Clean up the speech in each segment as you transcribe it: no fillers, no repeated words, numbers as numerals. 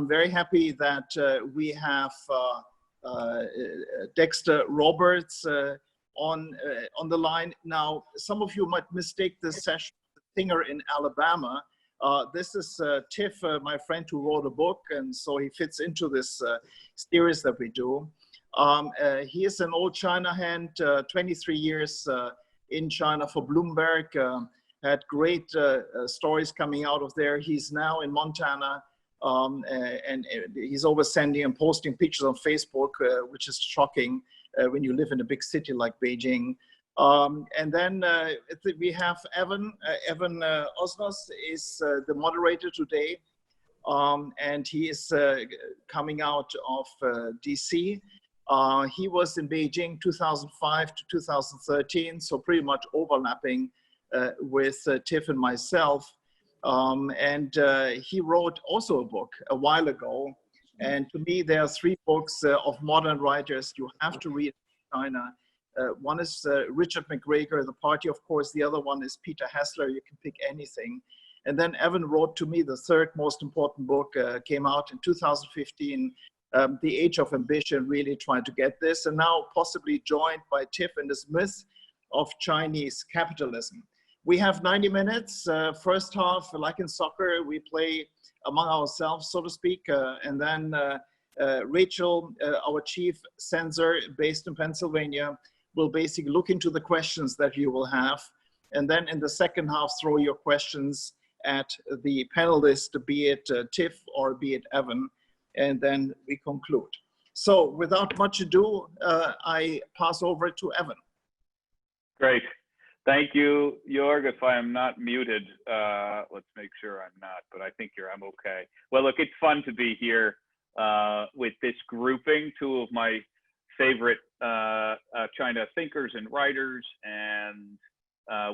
I'm very happy that we have Dexter Roberts on the line. Now, some of you might mistake this session with a singer in Alabama. This is Tiff, my friend who wrote a book, and so he fits into this series that we do. He is an old China hand, 23 years in China for Bloomberg, had great stories coming out of there. He's now in Montana, and he's always sending and posting pictures on Facebook, which is shocking when you live in a big city like Beijing. And then we have Evan. Evan Osnos is the moderator today, and he is coming out of DC. He was in Beijing 2005 to 2013, so pretty much overlapping with Tiff and myself. And he wrote also a book a while ago. And to me, there are three books of modern writers you have to read in China. One is Richard McGregor, The Party, of course. The other one is Peter Hessler, You Can Pick Anything. And then Evan wrote to me the third most important book, came out in 2015, The Age of Ambition, really trying to get this. And now possibly joined by Tiff in this myth of Chinese capitalism. We have 90 minutes. First half, like in soccer, we play among ourselves, so to speak. And then Rachel, our chief censor based in Pennsylvania, will basically look into the questions that you will have. And then in the second half, throw your questions at the panelists, be it Tiff or be it Evan. And then we conclude. So without much ado, I pass over to Evan. Great. Thank you, Jörg. If I am not muted, let's make sure I'm not, but I think I'm okay. Well, look, it's fun to be here with this grouping, two of my favorite China thinkers and writers, and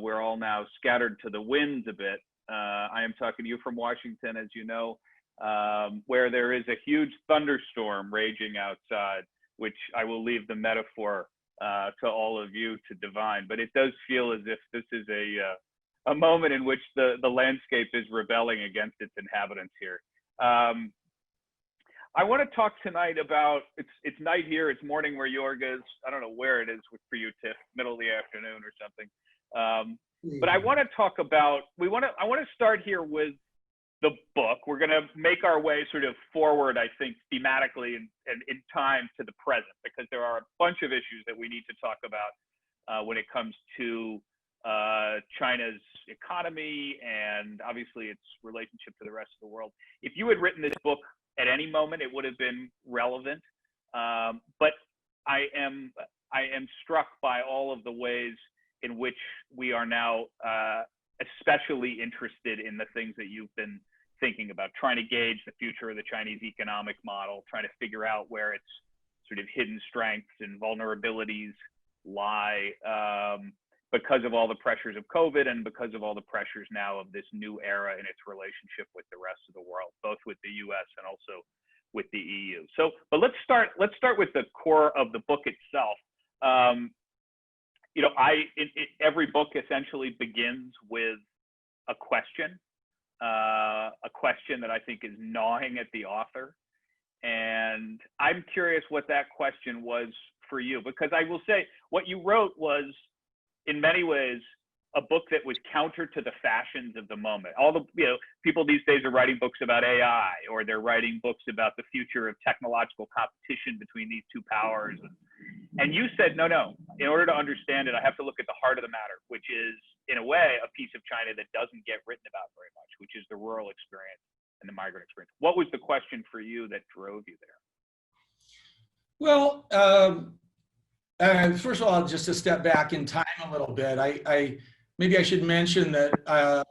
we're all now scattered to the winds a bit. I am talking to you from Washington, as you know, where there is a huge thunderstorm raging outside, which I will leave the metaphor to all of you to divine, but it does feel as if this is a moment in which the landscape is rebelling against its inhabitants here. I want to talk tonight about, it's night here, it's morning where Jörg is. I don't know where it is for you, Tiff, middle of the afternoon or something. But I want to talk about, I want to start here with the book. We're going to make our way sort of forward, I think, thematically and in time to the present, because there are a bunch of issues that we need to talk about when it comes to China's economy and obviously its relationship to the rest of the world. If you had written this book at any moment, it would have been relevant. But I am struck by all of the ways in which we are now especially interested in the things that you've been thinking about, trying to gauge the future of the Chinese economic model, trying to figure out where its sort of hidden strengths and vulnerabilities lie because of all the pressures of COVID and because of all the pressures now of this new era in its relationship with the rest of the world, both with the US and also with the EU. So, but let's start with the core of the book itself. You know, every book essentially begins with a question that I think is gnawing at the author. And I'm curious what that question was for you, because I will say what you wrote was in many ways a book that was counter to the fashions of the moment. All the, you know, people these days are writing books about AI, or they're writing books about the future of technological competition between these two powers. And you said, no, in order to understand it, I have to look at the heart of the matter, which is, in a way, a piece of China that doesn't get written about very much, which is the rural experience and the migrant experience. What was the question for you that drove you there? Well, first of all, just to step back in time a little bit, maybe I should mention that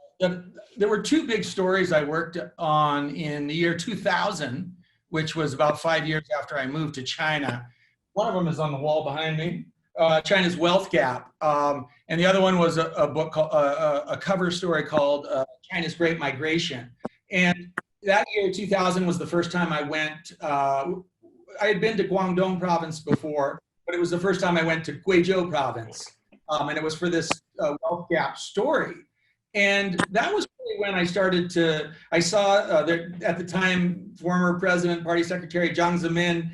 there were two big stories I worked on in the year 2000, which was about 5 years after I moved to China. One of them is on the wall behind me, China's wealth gap. And the other one was a book called, a cover story called China's Great Migration. And that year, 2000, was the first time I went, I had been to Guangdong province before, but it was the first time I went to Guizhou province. And it was for this wealth gap story. And that was when I saw that at the time, former President, Party Secretary Jiang Zemin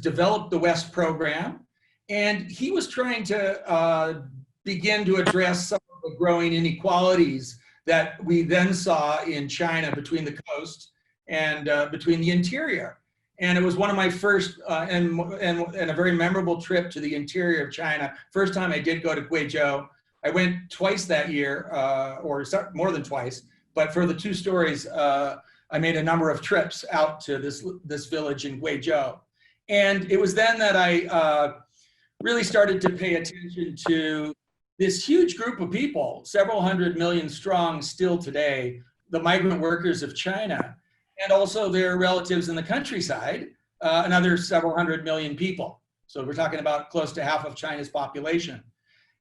developed the West program, and he was trying to begin to address some of the growing inequalities that we then saw in China between the coast and between the interior. And it was one of my first and a very memorable trip to the interior of China. First time I did go to Guizhou. I went twice that year, or more than twice, but for the two stories, I made a number of trips out to this village in Guizhou. And it was then that I really started to pay attention to this huge group of people, several hundred million strong still today, the migrant workers of China, and also their relatives in the countryside, another several hundred million people. So we're talking about close to half of China's population.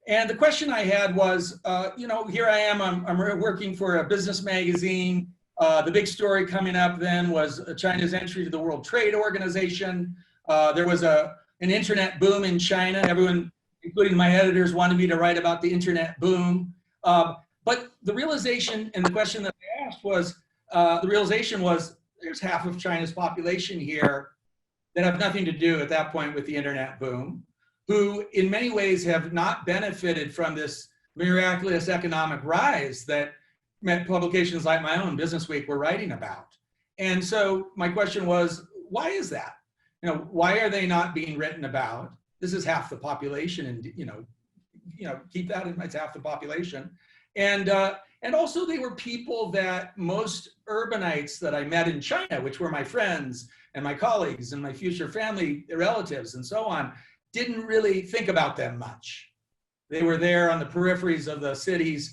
And the question I had was, here I am, I'm working for a business magazine. The big story coming up then was China's entry to the World Trade Organization. There was an internet boom in China. Everyone, including my editors, wanted me to write about the internet boom. But the realization and the question that I asked was, there's half of China's population here that have nothing to do at that point with the internet boom, who in many ways have not benefited from this miraculous economic rise that publications like my own, Business Week, were writing about. And so my question was, why is that? Why are they not being written about? This is half the population, and keep that in mind, it's half the population. And also they were people that most urbanites that I met in China, which were my friends and my colleagues and my future family relatives and so on, didn't really think about them much. They were there on the peripheries of the cities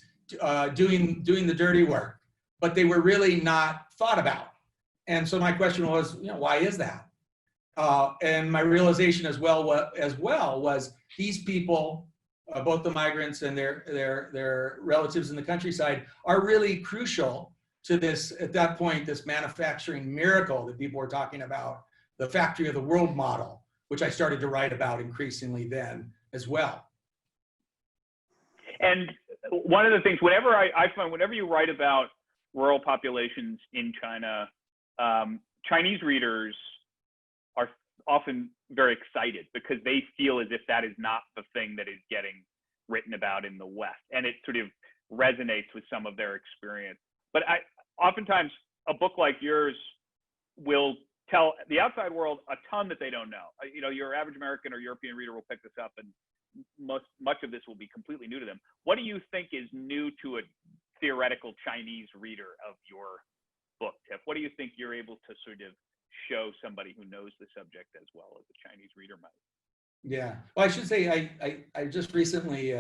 doing the dirty work, but they were really not thought about. And so my question was, why is that? And my realization as well was these people, both the migrants and their relatives in the countryside, are really crucial to this, at that point, this manufacturing miracle that people were talking about, the factory of the world model, which I started to write about increasingly then as well. And one of the things, whenever I find, whenever you write about rural populations in China, Chinese readers are often very excited because they feel as if that is not the thing that is getting written about in the West. And it sort of resonates with some of their experience. But oftentimes a book like yours will tell the outside world a ton that they don't know. Your average American or European reader will pick this up, and much of this will be completely new to them. What do you think is new to a theoretical Chinese reader of your book, Tiff? What do you think you're able to sort of show somebody who knows the subject as well as a Chinese reader might? Yeah, well, I should say I just recently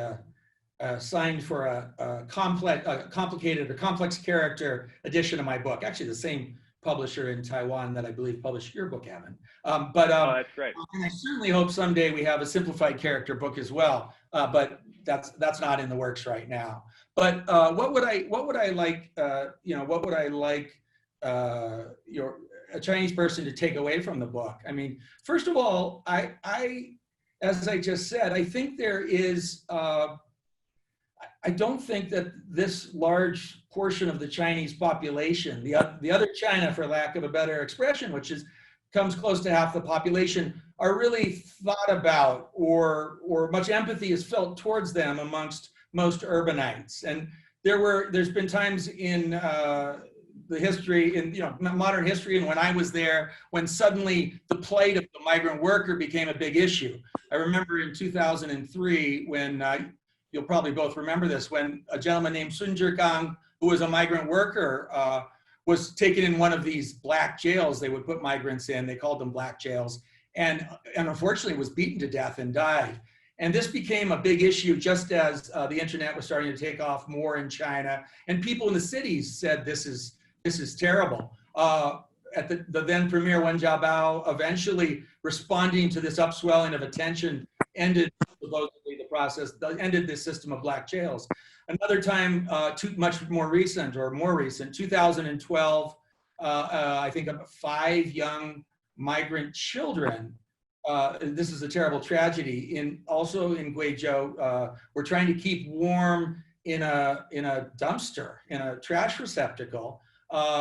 signed for a complicated or complex character edition of my book. Actually, the same publisher in Taiwan that I believe published your book, Evan. Oh, that's great. And I certainly hope someday we have a simplified character book as well. But that's not in the works right now. But what would I like a Chinese person to take away from the book? I mean, first of all, as I just said, I think there is. I don't think that this large portion of the Chinese population, the other China, for lack of a better expression, which comes close to half the population, are really thought about or much empathy is felt towards them amongst most urbanites. And there's been times in the history, in modern history, and when I was there, when suddenly the plight of the migrant worker became a big issue. I remember in 2003 when you'll probably both remember this, when a gentleman named Sun Zhigang, who was a migrant worker, was taken in one of these black jails they would put migrants in. They called them black jails, and unfortunately was beaten to death and died. And this became a big issue just as the internet was starting to take off more in China, and people in the cities said, this is terrible. At the then premier Wen Jiabao, eventually responding to this upswelling of attention, ended supposedly the process, ended this system of black jails. Another time, much more recent, 2012, I think 5 young migrant children, this is a terrible tragedy, also in Guizhou, were trying to keep warm in a dumpster, in a trash receptacle.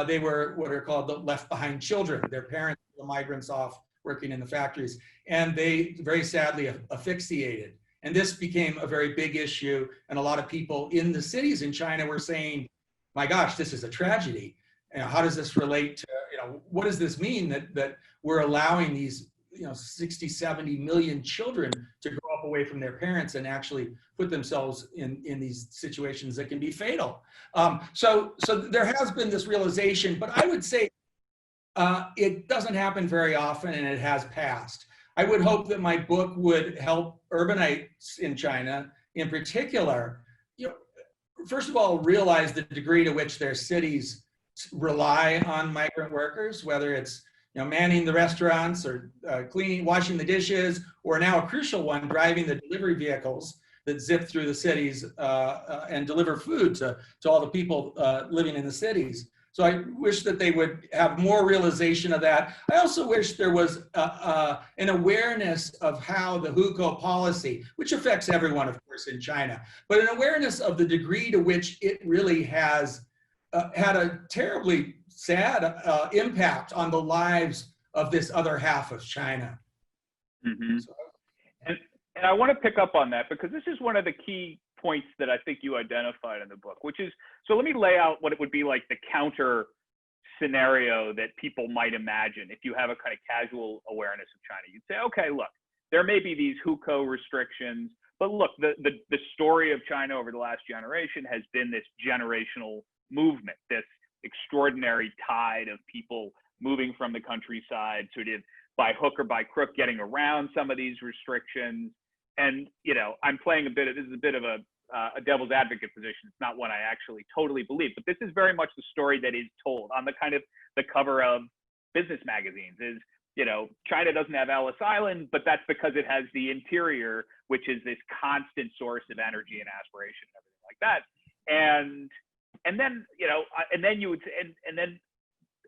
They were what are called the left behind children. Their parents, the migrants off working in the factories, and they very sadly asphyxiated. And this became a very big issue. And a lot of people in the cities in China were saying, my gosh, this is a tragedy. You know, how does this relate to, you know, what does this mean that we're allowing these, 60, 70 million children to grow up away from their parents and actually put themselves in these situations that can be fatal. So there has been this realization, but I would say it doesn't happen very often, and it has passed. I would hope that my book would help urbanites in China, in particular, first of all, realize the degree to which their cities rely on migrant workers, whether it's manning the restaurants or cleaning, washing the dishes, or now a crucial one, driving the delivery vehicles that zip through the cities and deliver food to all the people living in the cities. So I wish that they would have more realization of that. I also wish there was an awareness of how the hukou policy, which affects everyone, of course, in China, but an awareness of the degree to which it really has had a terribly sad impact on the lives of this other half of China. Mm-hmm. And I want to pick up on that, because this is one of the key points that I think you identified in the book, which is, so let me lay out what it would be like the counter scenario that people might imagine if you have a kind of casual awareness of China. You'd say, okay, look, there may be these hukou restrictions, but look, the story of China over the last generation has been this generational movement, this extraordinary tide of people moving from the countryside, sort of by hook or by crook, getting around some of these restrictions. And, I'm playing this is a bit of a devil's advocate position. It's not one I actually totally believe, but this is very much the story that is told on the kind of the cover of business magazines is, China doesn't have Ellis Island, but that's because it has the interior, which is this constant source of energy and aspiration and everything like that. And then, and then you would,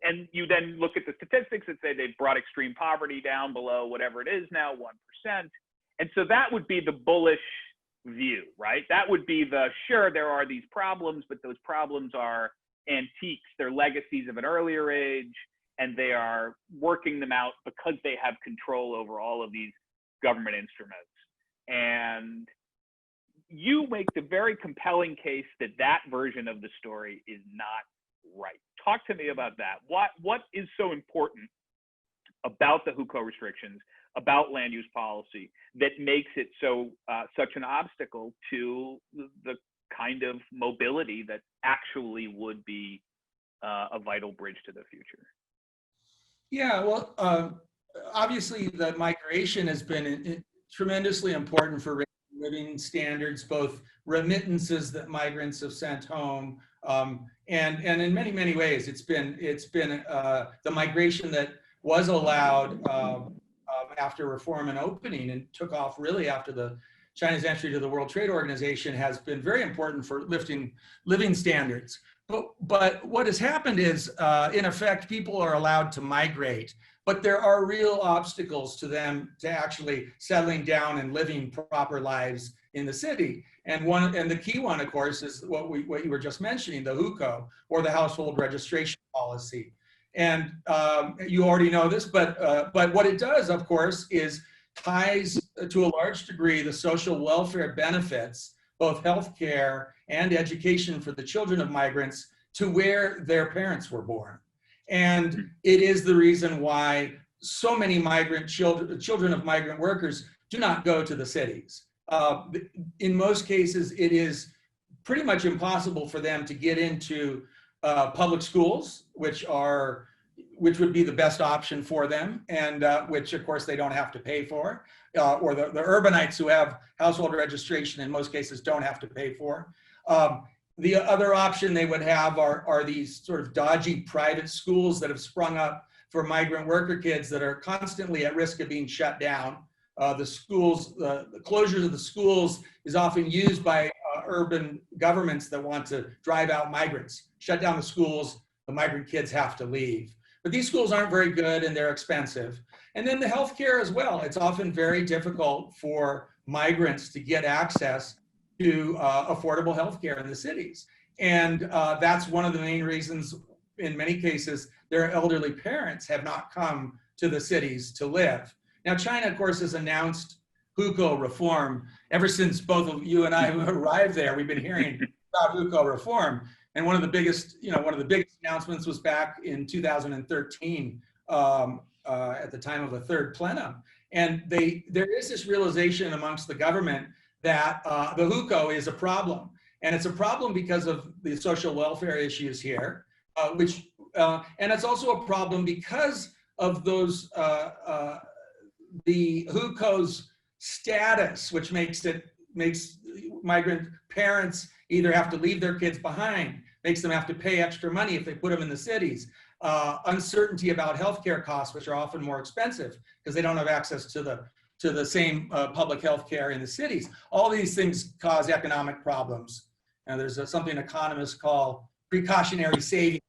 and you then look at the statistics that say they've brought extreme poverty down below whatever it is now, 1%. And so that would be the bullish view, right? That would be sure, there are these problems, but those problems are antiques. They're legacies of an earlier age, and they are working them out because they have control over all of these government instruments. And you make the very compelling case that that version of the story is not right. Talk to me about that. What is so important about the hukou restrictions, about land use policy, that makes it so such an obstacle to the kind of mobility that actually would be a vital bridge to the future? Yeah, well, obviously the migration has been tremendously important for living standards, both remittances that migrants have sent home, and in many, many ways, it's been the migration that was allowed after reform and opening and took off really after China's entry to the World Trade Organization has been very important for lifting living standards. But what has happened is, in effect, people are allowed to migrate, but there are real obstacles to them to actually settling down and living proper lives in the city. And the key one, of course, is what you were just mentioning, the hukou, or the household registration policy. And you already know this, but what it does, of course, is ties to a large degree the social welfare benefits, both healthcare and education for the children of migrants, to where their parents were born. And it is the reason why so many migrant children of migrant workers do not go to the cities. In most cases, it is pretty much impossible for them to get into public schools, which would be the best option for them, and which of course they don't have to pay for, or the urbanites who have household registration in most cases don't have to pay for. The other option they would have are these sort of dodgy private schools that have sprung up for migrant worker kids that are constantly at risk of being shut down. The closures of the schools is often used by urban governments that want to drive out migrants. Shut down the schools, the migrant kids have to leave. But these schools aren't very good and they're expensive. And then the healthcare as well. It's often very difficult for migrants to get access to affordable healthcare in the cities. And that's one of the main reasons, in many cases, their elderly parents have not come to the cities to live. Now, China, of course, has announced hukou reform. Ever since both of you and I arrived there, we've been hearing about hukou reform. And one of the biggest announcements was back in 2013 at the time of the third plenum. And there is this realization amongst the government that the hukou is a problem. And it's a problem because of the social welfare issues here, and it's also a problem because of those, the hukou's status, which makes migrant parents either have to leave their kids behind, makes them have to pay extra money if they put them in the cities, uncertainty about healthcare costs, which are often more expensive because they don't have access to the same public health care in the cities. All these things cause economic problems. And there's something economists call precautionary saving,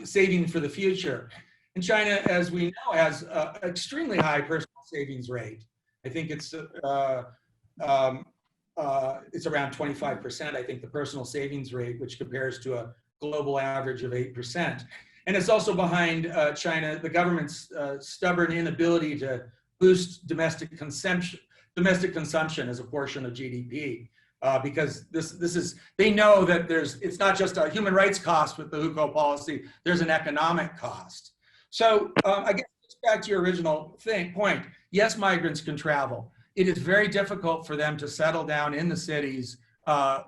saving for the future. And China, as we know, has an extremely high personal savings rate. I think it's around 25%, I think, the personal savings rate, which compares to a global average of 8%. And it's also behind China, the government's stubborn inability to boost domestic consumption as a portion of GDP. Because they know that it's not just a human rights cost with the hukou policy, there's an economic cost. So I guess back to your original point, yes, migrants can travel. It is very difficult for them to settle down in the cities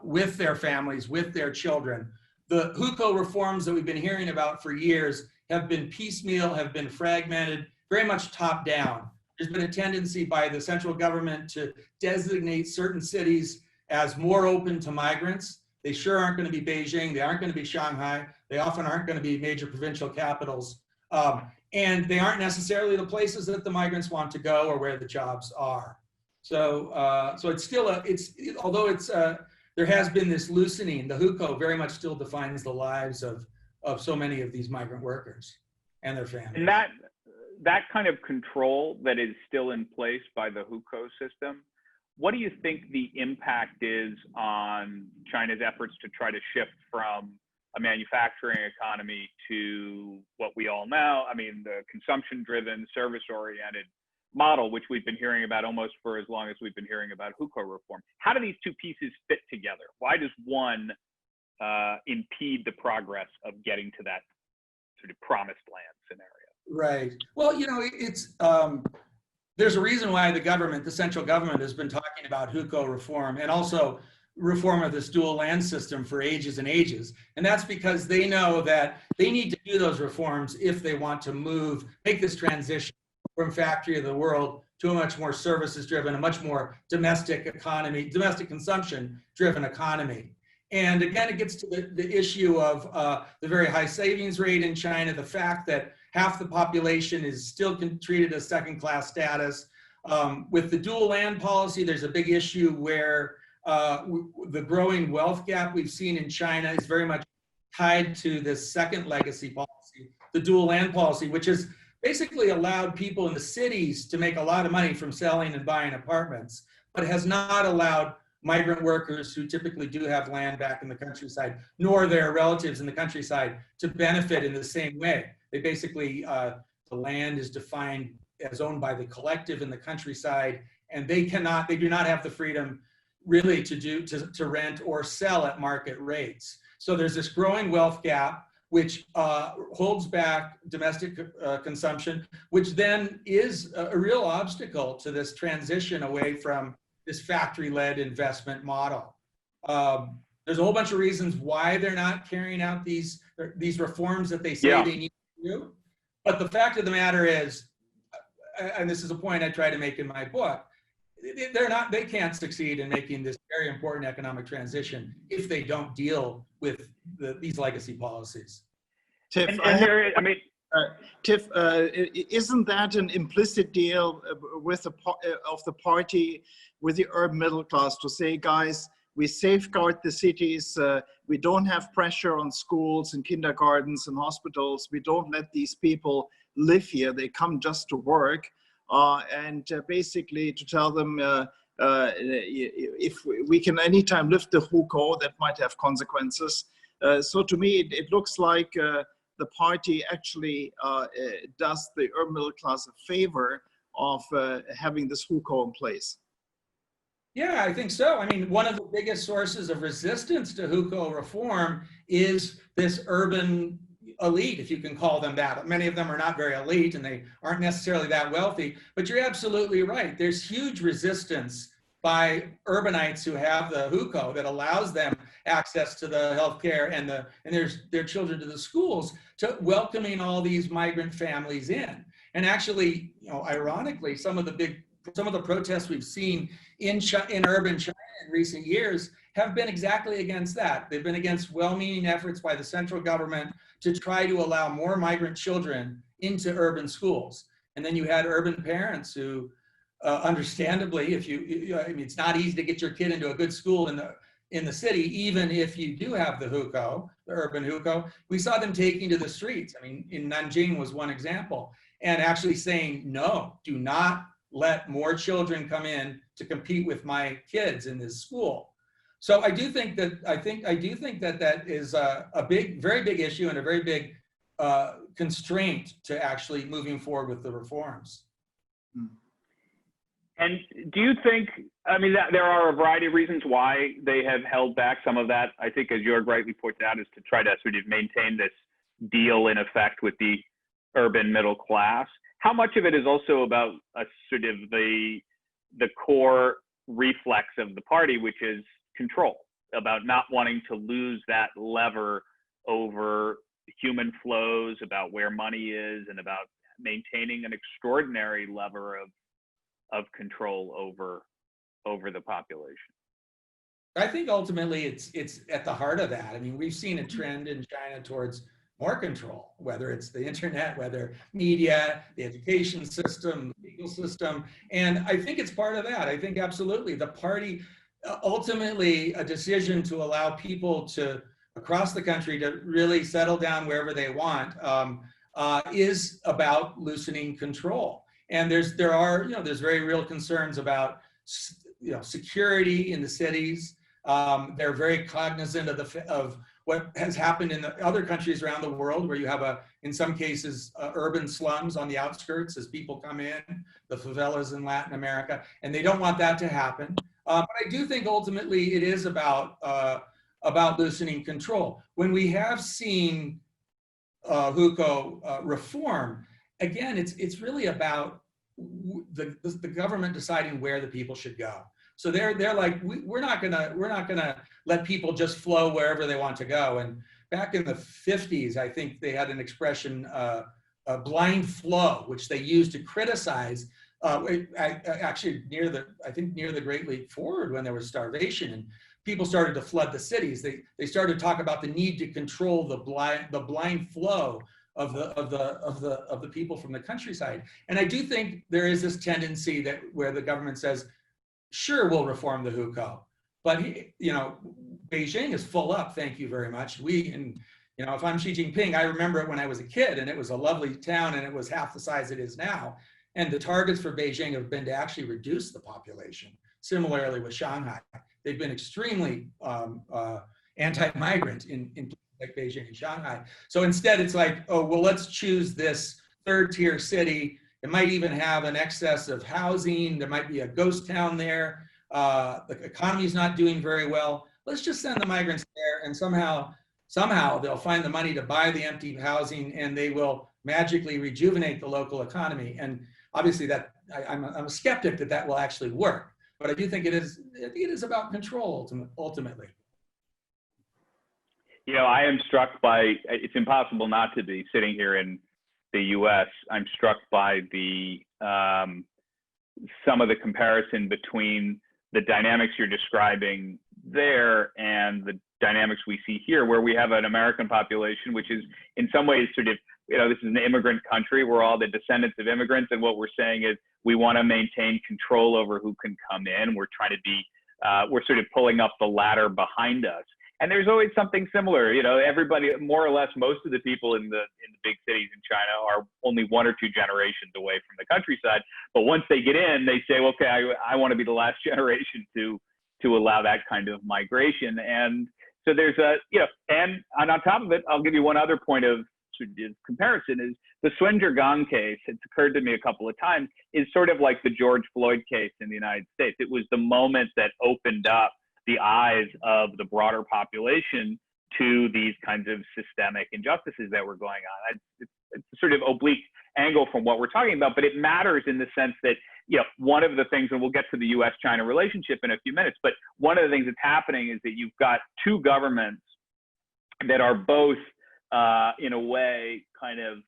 with their families, with their children. The hukou reforms that we've been hearing about for years have been piecemeal, have been fragmented, very much top down. There's been a tendency by the central government to designate certain cities as more open to migrants. They sure aren't going to be Beijing, they aren't going to be Shanghai, they often aren't going to be major provincial capitals. And they aren't necessarily the places that the migrants want to go or where the jobs are. So, so it's still although there has been this loosening, the hukou very much still defines the lives of so many of these migrant workers and their families. And that kind of control that is still in place by the hukou system, what do you think the impact is on China's efforts to try to shift from a manufacturing economy to what we all know? I mean, the consumption-driven, service-oriented model, which we've been hearing about almost for as long as we've been hearing about hukou reform. How do these two pieces fit together? Why does one impede the progress of getting to that sort of promised land scenario? Right. Well, you know, it's there's a reason why the central government has been talking about hukou reform and also reform of this dual land system for ages and ages. And that's because they know that they need to do those reforms if they want to make this transition from factory of the world to a much more services driven, a much more domestic economy, domestic consumption driven economy. And again, it gets to the issue of the very high savings rate in China, the fact that half the population is still treated as second-class status. With the dual land policy, there's a big issue where the growing wealth gap we've seen in China is very much tied to this second legacy policy, the dual land policy, which has basically allowed people in the cities to make a lot of money from selling and buying apartments, but has not allowed migrant workers who typically do have land back in the countryside, nor their relatives in the countryside, to benefit in the same way. They basically, the land is defined as owned by the collective in the countryside, and they do not have the freedom really to rent or sell at market rates. So there's this growing wealth gap, which holds back domestic consumption, which then is a real obstacle to this transition away from this factory-led investment model. There's a whole bunch of reasons why they're not carrying out these reforms that they say they need to do. But the fact of the matter is, and this is a point I try to make in my book, they can't succeed in making this very important economic transition if they don't deal with these legacy policies. Tiff, Tiff, isn't that an implicit deal with the party with the urban middle class to say, guys, we safeguard the cities, we don't have pressure on schools and kindergartens and hospitals, we don't let these people live here, they come just to work, and basically to tell them if we can anytime lift the hukou, that might have consequences. So to me, it looks like the party actually does the urban middle class a favor of having this hukou in place. Yeah, I think so. I mean, one of the biggest sources of resistance to hukou reform is this urban elite, if you can call them that. Many of them are not very elite and they aren't necessarily that wealthy, but you're absolutely right. There's huge resistance by urbanites who have the hukou that allows them access to the healthcare and their children to the schools, to welcoming all these migrant families in. And actually, you know, ironically, some of the protests we've seen in urban China in recent years have been exactly against that. They've been against well-meaning efforts by the central government to try to allow more migrant children into urban schools. And then you had urban parents who, understandably, I mean, it's not easy to get your kid into a good school in the city, even if you do have the hukou, the urban hukou. We saw them taking to the streets. I mean, in Nanjing was one example, and actually saying, no, do not let more children come in to compete with my kids in this school. So I do think that that is a very big issue and a very big constraint to actually moving forward with the reforms. And do you think, I mean, there are a variety of reasons why they have held back. Some of that, I think, as Jörg rightly pointed out, is to try to sort of maintain this deal in effect with the urban middle class. How much of it is also about a sort of the core reflex of the party, which is control, about not wanting to lose that lever over human flows, about where money is, and about maintaining an extraordinary lever of control over the population? I think ultimately it's at the heart of that. I mean, we've seen a trend in China towards more control, whether it's the internet, whether media, the education system, the legal system. And I think it's part of that. I think absolutely the party, ultimately a decision to allow people to across the country to really settle down wherever they want is about loosening control. And there's very real concerns about security in the cities. They're very cognizant of what has happened in the other countries around the world, where you have in some cases, urban slums on the outskirts as people come in, the favelas in Latin America, and they don't want that to happen. But I do think ultimately it is about loosening control. When we have seen hukou reform, again, it's really about the government deciding where the people should go. So they're like, we're not gonna let people just flow wherever they want to go. And back in the 50s, I think they had an expression, a blind flow, which they used to criticize. Actually, near the Great Leap Forward, when there was starvation and people started to flood the cities, they started to talk about the need to control the blind flow of the people from the countryside. And I do think there is this tendency that where the government says, sure, we'll reform the hukou, but Beijing is full up. Thank you very much. If I'm Xi Jinping, I remember it when I was a kid, and it was a lovely town, and it was half the size it is now. And the targets for Beijing have been to actually reduce the population. Similarly with Shanghai, they've been extremely anti-migrant in like Beijing and Shanghai. So instead, it's like, oh, well, let's choose this third-tier city. It might even have an excess of housing. There might be a ghost town there. The economy's not doing very well. Let's just send the migrants there, and somehow they'll find the money to buy the empty housing, and they will magically rejuvenate the local economy. And obviously, I'm a skeptic that will actually work. But I do think it is about control ultimately. I am struck by, it's impossible not to be sitting here in the US. I'm struck by some of the comparison between the dynamics you're describing there and the dynamics we see here, where we have an American population, which is in some ways sort of, this is an immigrant country. We're all the descendants of immigrants. And what we're saying is we want to maintain control over who can come in. We're trying to be, we're sort of pulling up the ladder behind us. And there's always something similar. You know, everybody, more or less, most of the people in the big cities in China are only 1 or 2 generations away from the countryside. But once they get in, they say, okay, I want to be the last generation to allow that kind of migration. And so there's a, you know, and on top of it, I'll give you one other point of comparison is the Sun Zhigang case. It's occurred to me a couple of times, is sort of like the George Floyd case in the United States. It was the moment that opened up the eyes of the broader population to these kinds of systemic injustices that were going on. It's a sort of oblique angle from what we're talking about, but it matters in the sense that, you know, one of the things, and we'll get to the US-China relationship in a few minutes, but one of the things that's happening is that you've got 2 governments that are both, in a way, kind of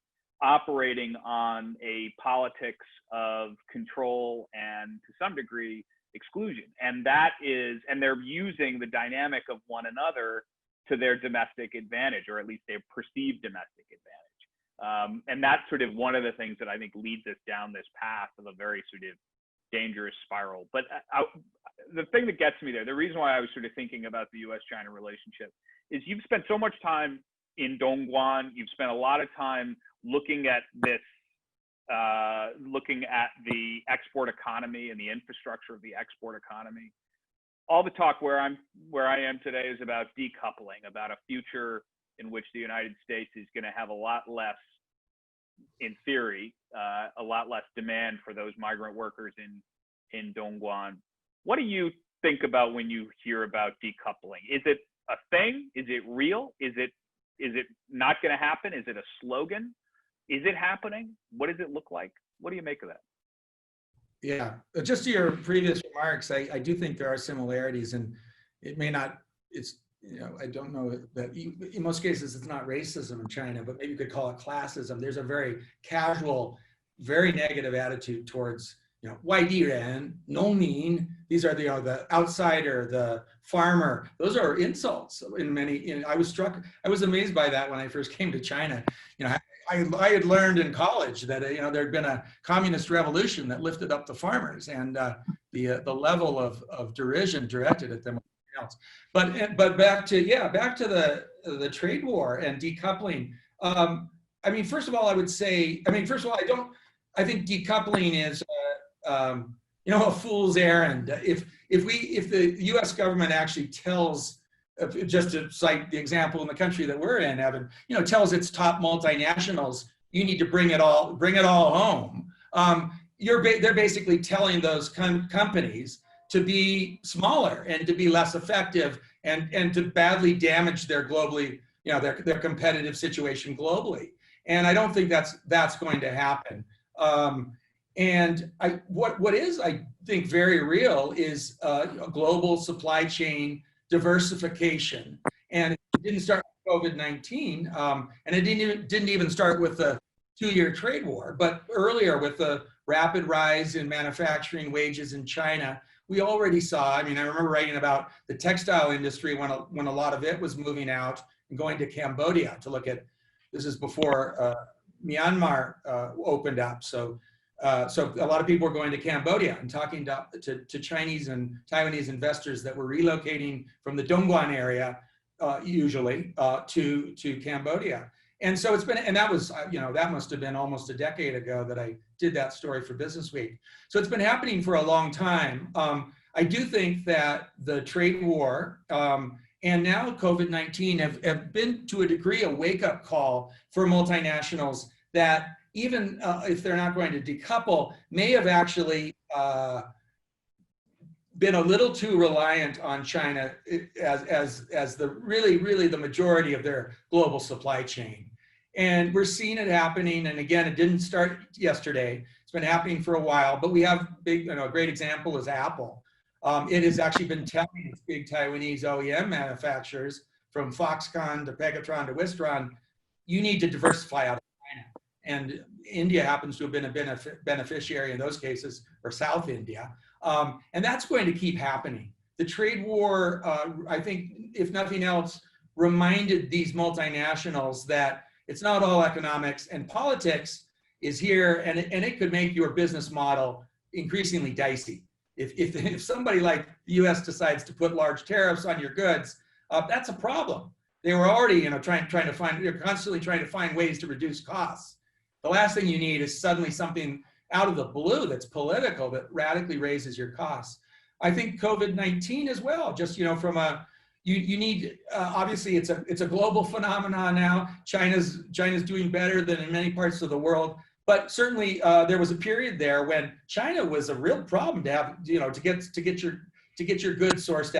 operating on a politics of control and, to some degree, exclusion. And that is, and they're using the dynamic of one another to their domestic advantage, or at least their perceived domestic advantage. And that's sort of one of the things that I think leads us down this path of a very sort of dangerous spiral. But the thing that gets me there, the reason why I was sort of thinking about the US-China relationship is you've spent so much time in Dongguan, you've spent a lot of time looking at this, looking at the export economy and the infrastructure of the export economy. All the talk where I am today is about decoupling, about a future in which the United States is going to have a lot less, in theory, a lot less demand for those migrant workers in Dongguan. What do you think about when you hear about decoupling? Is it a thing? Is it real? Is it not going to happen? Is it a slogan? Is it happening? What does it look like? What do you make of that? Yeah, just to your previous remarks, I do think there are similarities, and it may not, it's, you know, I don't know that in most cases it's not racism in China, but maybe you could call it classism. There's a very casual, very negative attitude towards, you know, 外地人, 农民. These are the, you know, the outsider, the farmer. Those are insults in many. You know, I was amazed by that when I first came to China. You know, I had learned in college that, you know, there'd been a communist revolution that lifted up the farmers, and the level of derision directed at them. Else. But back to the trade war and decoupling. I mean, first of all, I would say, I think decoupling is you know, a fool's errand. If the U.S. government actually tells, just to cite the example in the country that we're in, Evan, you know, tells its top multinationals, you need to bring it all home. They're basically telling those companies to be smaller and to be less effective, and to badly damage their globally, you know, their competitive situation globally. And I don't think that's going to happen. And what is, I think, very real is a global supply chain diversification. And it didn't start with COVID-19, and it didn't even start with the 2-year trade war, but earlier with the rapid rise in manufacturing wages in China. We already saw, I mean, I remember writing about the textile industry when a lot of it was moving out and going to Cambodia to look at, this is before Myanmar opened up. So a lot of people were going to Cambodia and talking to Chinese and Taiwanese investors that were relocating from the Dongguan area, usually, to Cambodia. And so it's been, and that was, you know, that must have been almost a decade ago that I did that story for Business Week. So it's been happening for a long time. I do think that the trade war and now COVID-19 have been, to a degree, a wake-up call for multinationals that even if they're not going to decouple, may have actually been a little too reliant on China as the really the majority of their global supply chain. And we're seeing it happening. And again, it didn't start yesterday. It's been happening for a while, but we have a great example is Apple. It has actually been telling its big Taiwanese OEM manufacturers, from Foxconn to Pegatron to Wistron, you need to diversify out of China. And India happens to have been a beneficiary in those cases, or South India. And that's going to keep happening. The trade war, I think, if nothing else, reminded these multinationals that it's not all economics, and politics is here, and it could make your business model increasingly dicey. If somebody like the US decides to put large tariffs on your goods, That's a problem. They were already, you know, they're constantly trying to find ways to reduce costs. The last thing you need is suddenly something out of the blue that's political that radically raises your costs. I think COVID-19 as well, just, you know, from a, you need, obviously it's a global phenomenon now. China's doing better than in many parts of the world, but certainly there was a period there when China was a real problem to have, you know, to get your goods sourced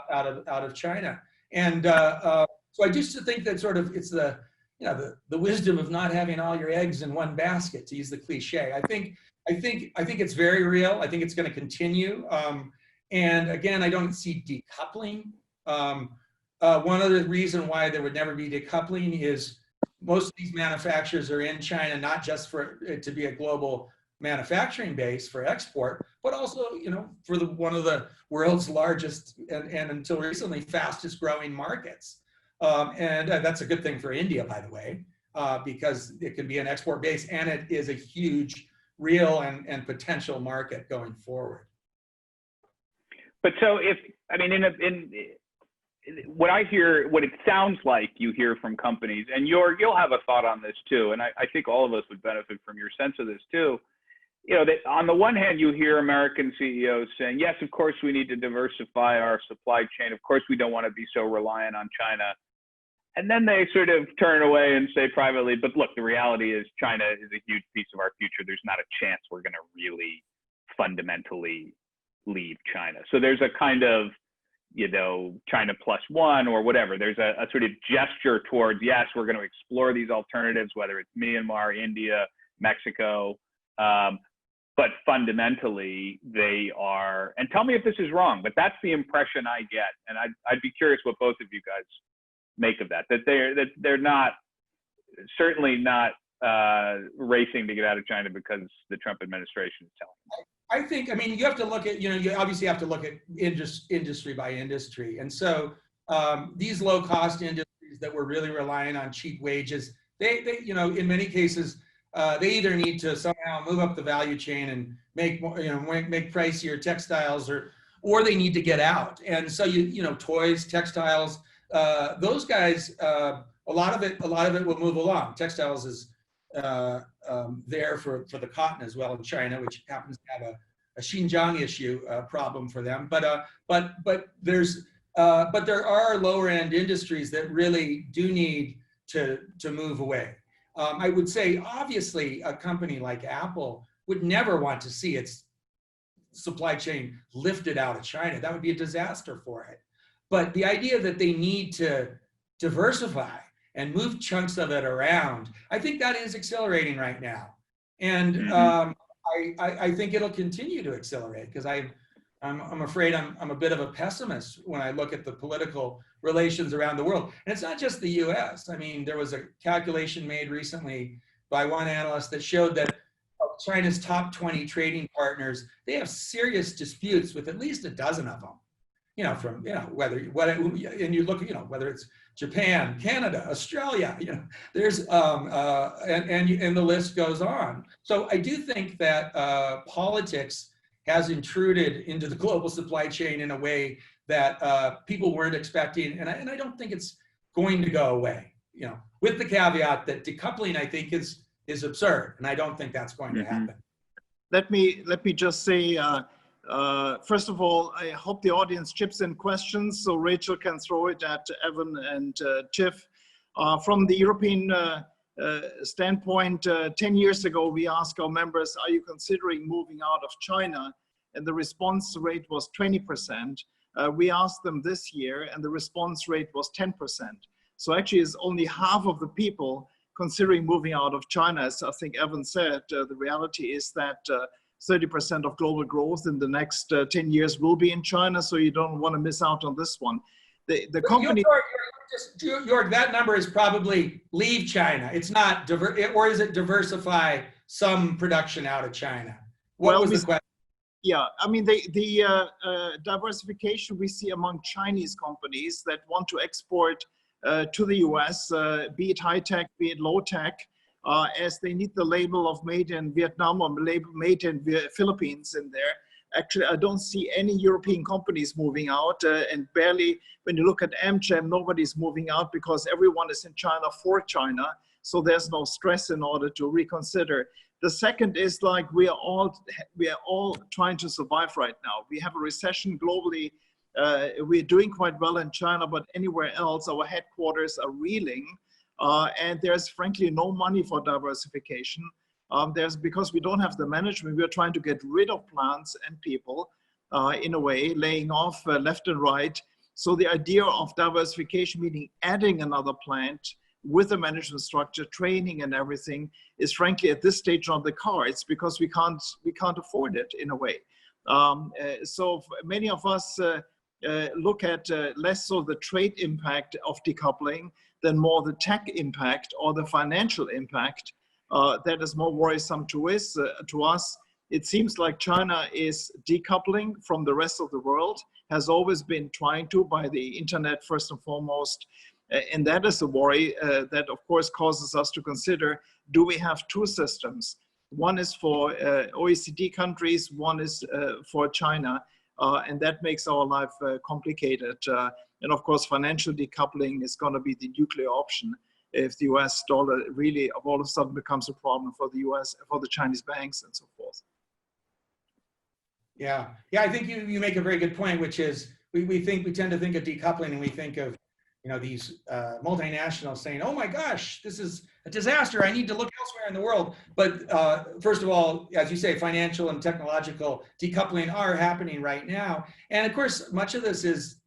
out of China. And so I just think that sort of it's the, you know, the wisdom of not having all your eggs in one basket, to use the cliche. I think it's very real. I think it's going to continue. And again, I don't see decoupling. One other reason why there would never be decoupling is most of these manufacturers are in China, not just for it to be a global manufacturing base for export, but also, you know, for one of the world's largest and until recently fastest growing markets. And that's a good thing for India, by the way, because it can be an export base and it is a huge real and potential market going forward. But so if, I mean, what I hear, what it sounds like you hear from companies, and you'll have a thought on this too, and I think all of us would benefit from your sense of this too. You know, that on the one hand, you hear American CEOs saying, yes, of course, we need to diversify our supply chain. Of course, we don't want to be so reliant on China. And then they sort of turn away and say privately, but look, the reality is China is a huge piece of our future. There's not a chance we're going to really fundamentally leave China. So there's a kind of, you know, China +1 or whatever. There's a sort of gesture towards, yes, we're going to explore these alternatives, whether it's Myanmar, India, Mexico. But fundamentally, they are, and tell me if this is wrong, but that's the impression I get. And I'd be curious what both of you guys make of that they're not, certainly not racing to get out of China because the Trump administration is telling them. I think, I mean, you have to look at, you know, you obviously have to look at industry by industry. And so these low cost industries that were really relying on cheap wages, they you know, in many cases, they either need to somehow move up the value chain and make more, you know, make pricier textiles, or they need to get out. And so you know, toys, textiles, those guys, a lot of it will move along. Textiles is there for the cotton as well in China, which happens to have a Xinjiang issue problem for them. But there are lower end industries that really do need to move away. I would say, obviously, a company like Apple would never want to see its supply chain lifted out of China. That would be a disaster for it. But the idea that they need to diversify and move chunks of it around, I think that is accelerating right now. And I think it'll continue to accelerate, because I'm afraid I'm a bit of a pessimist when I look at the political relations around the world. And it's not just the US. I mean, there was a calculation made recently by one analyst that showed that of China's top 20 trading partners, they have serious disputes with at least a dozen of them. You know, from, you know, and you look, you know, whether it's Japan, Canada, Australia, you know, there's, and the list goes on. So I do think that politics has intruded into the global supply chain in a way that people weren't expecting. And I don't think it's going to go away, you know, with the caveat that decoupling, I think, is absurd. And I don't think that's going to happen. Let me just say, first of all, I hope the audience chips in questions so Rachel can throw it at Evan and Tiff. From the European standpoint, 10 years ago, we asked our members, are you considering moving out of China? And the response rate was 20%. We asked them this year, and the response rate was 10%. So actually, it's only half of the people considering moving out of China. As I think Evan said, the reality is that 30% of global growth in the next 10 years will be in China, so you don't want to miss out on this one. The company... Jorg, that number is probably leave China. It's not, or is it diversify some production out of China? What was the question? Yeah, I mean, the diversification we see among Chinese companies that want to export to the US, be it high tech, be it low tech, as they need the label of made in Vietnam or label made in Philippines in there. Actually, I don't see any European companies moving out, and barely, when you look at Amgen, nobody's moving out because everyone is in China for China. So there's no stress in order to reconsider. The second is like we are all trying to survive right now. We have a recession globally. We're doing quite well in China, but anywhere else, our headquarters are reeling. And there's frankly no money for diversification. Because we don't have the management, we're trying to get rid of plants and people in a way, laying off left and right. So the idea of diversification, meaning adding another plant with a management structure, training and everything, is frankly at this stage on the cards because we can't afford it in a way. So many of us look at less so the trade impact of decoupling than more the tech impact or the financial impact. That is more worrisome to us. It seems like China is decoupling from the rest of the world, has always been trying to by the internet first and foremost. And that is a worry that of course causes us to consider, do we have two systems? One is for OECD countries, one is for China. And that makes our life complicated. And of course, financial decoupling is going to be the nuclear option if the US dollar really all of a sudden becomes a problem for the US, for the Chinese banks and so forth. Yeah, I think you make a very good point, which is we tend to think of decoupling and we think of, you know, these multinationals saying, oh my gosh, this is a disaster. I need to look elsewhere in the world. But first of all, as you say, financial and technological decoupling are happening right now. And of course, much of this is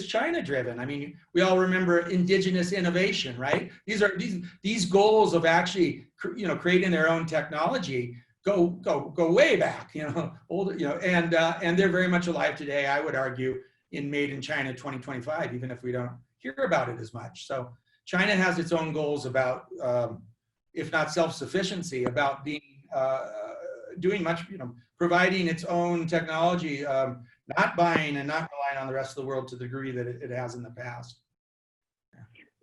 China driven. I mean, we all remember indigenous innovation, right? These goals of actually, you know, creating their own technology go way back, you know, older, you know, and they're very much alive today, I would argue, in Made in China 2025, even if we don't hear about it as much. So China has its own goals about, if not self-sufficiency, about being doing much, you know, providing its own technology, not buying and not relying on the rest of the world to the degree that it has in the past.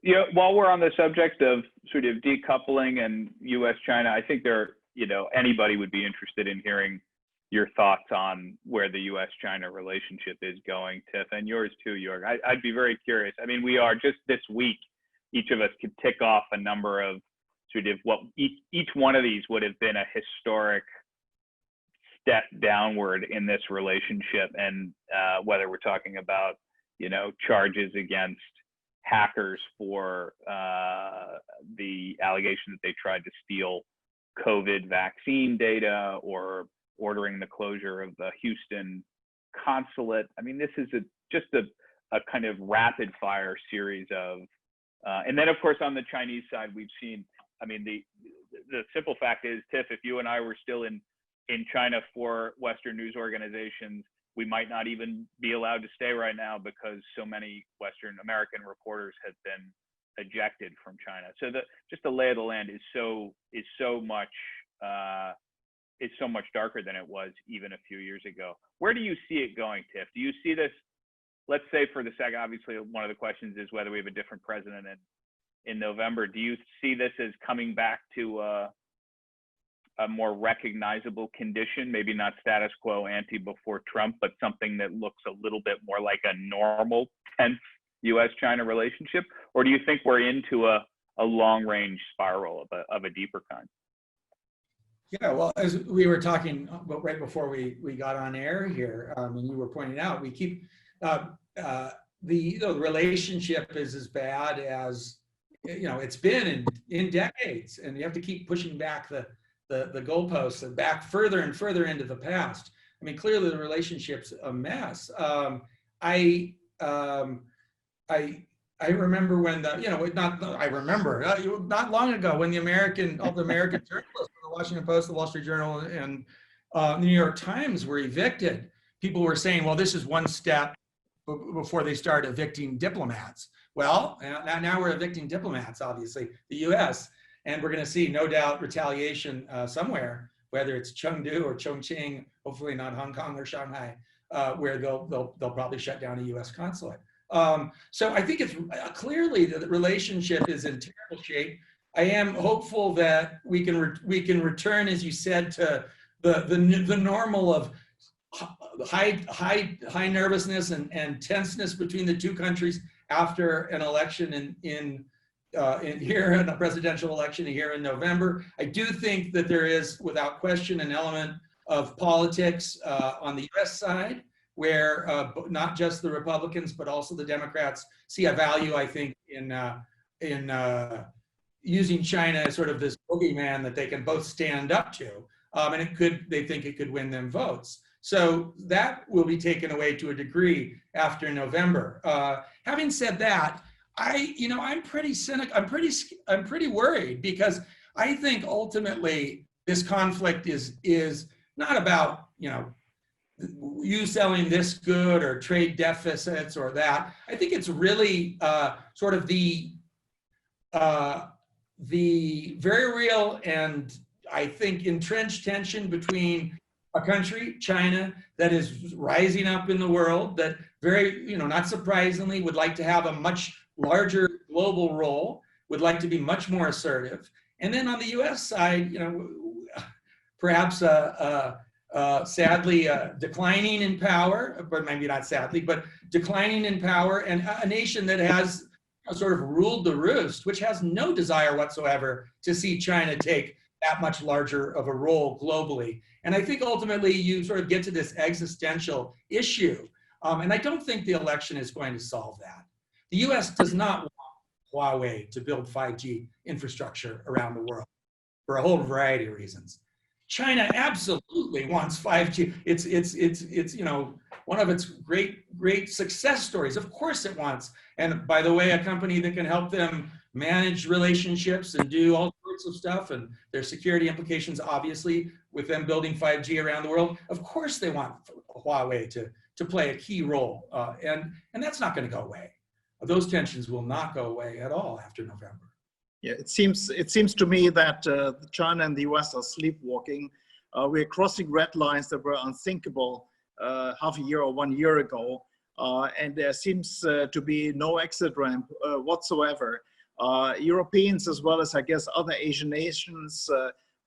Yeah, while we're on the subject of sort of decoupling and U.S.-China, I think you know, anybody would be interested in hearing your thoughts on where the U.S.-China relationship is going, Tiff, and yours too, Jörg. I'd be very curious. I mean, we are just this week, each of us could tick off a number of sort of what each one of these would have been a historic step downward in this relationship. And whether we're talking about, you know, charges against hackers for the allegation that they tried to steal COVID vaccine data, or ordering the closure of the Houston consulate. I mean, this is just a kind of rapid fire series of, and then of course on the Chinese side, we've seen, I mean, the simple fact is, Tiff, if you and I were still in China for Western news organizations, we might not even be allowed to stay right now because so many Western American reporters have been ejected from China. So just the lay of the land is so much darker than it was even a few years ago. Where do you see it going, Tiff? Do you see this, let's say for the second, obviously one of the questions is whether we have a different president in November. Do you see this as coming back to a more recognizable condition, maybe not status quo ante before Trump, but something that looks a little bit more like a normal tense U.S.-China relationship? Or do you think we're into a long-range spiral of a deeper kind? Yeah, well, as we were talking right before we got on air here, and you were pointing out, we keep the relationship is as bad as, you know, it's been in decades, and you have to keep pushing back the goalposts and back further and further into the past. I mean, clearly the relationship's a mess. I remember when not long ago when all the American journalists from the Washington Post, the Wall Street Journal, and the New York Times were evicted. People were saying, well, this is one step before they start evicting diplomats. Well, now we're evicting diplomats, obviously, the US, and we're going to see, no doubt, retaliation somewhere, whether it's Chengdu or Chongqing, hopefully not Hong Kong or Shanghai, where they'll probably shut down a US consulate. So I think it's clearly that the relationship is in terrible shape. I am hopeful that we can return, as you said, to the normal of high nervousness and tenseness between the two countries after an election in a presidential election here in November. I do think that there is, without question, an element of politics on the U.S. side, where not just the Republicans but also the Democrats see a value, I think, in using China as sort of this boogeyman that they can both stand up to, and they think it could win them votes. So that will be taken away to a degree after November. Having said that, I'm pretty cynical. I'm pretty worried, because I think ultimately this conflict is not about, you selling this good or trade deficits or that. I think it's really sort of the very real and, I think, entrenched tension between a country, China, that is rising up in the world, that very, not surprisingly, would like to have a much larger global role, would like to be much more assertive. And then on the US side, perhaps sadly declining in power, but maybe not sadly, but declining in power, and a nation that has sort of ruled the roost, which has no desire whatsoever to see China take that much larger of a role globally. And I think ultimately you sort of get to this existential issue. And I don't think the election is going to solve that. The US does not want Huawei to build 5G infrastructure around the world for a whole variety of reasons. China absolutely wants 5G. It's one of its great success stories. Of course it wants. And by the way, a company that can help them manage relationships and do all sorts of stuff, and their security implications, obviously, with them building 5G around the world. Of course they want Huawei to play a key role. And that's not going to go away. Those tensions will not go away at all after November. Yeah, it seems to me that China and the US are sleepwalking. We're crossing red lines that were unthinkable half a year or 1 year ago. And there seems to be no exit ramp whatsoever. Europeans, as well as, I guess, other Asian nations,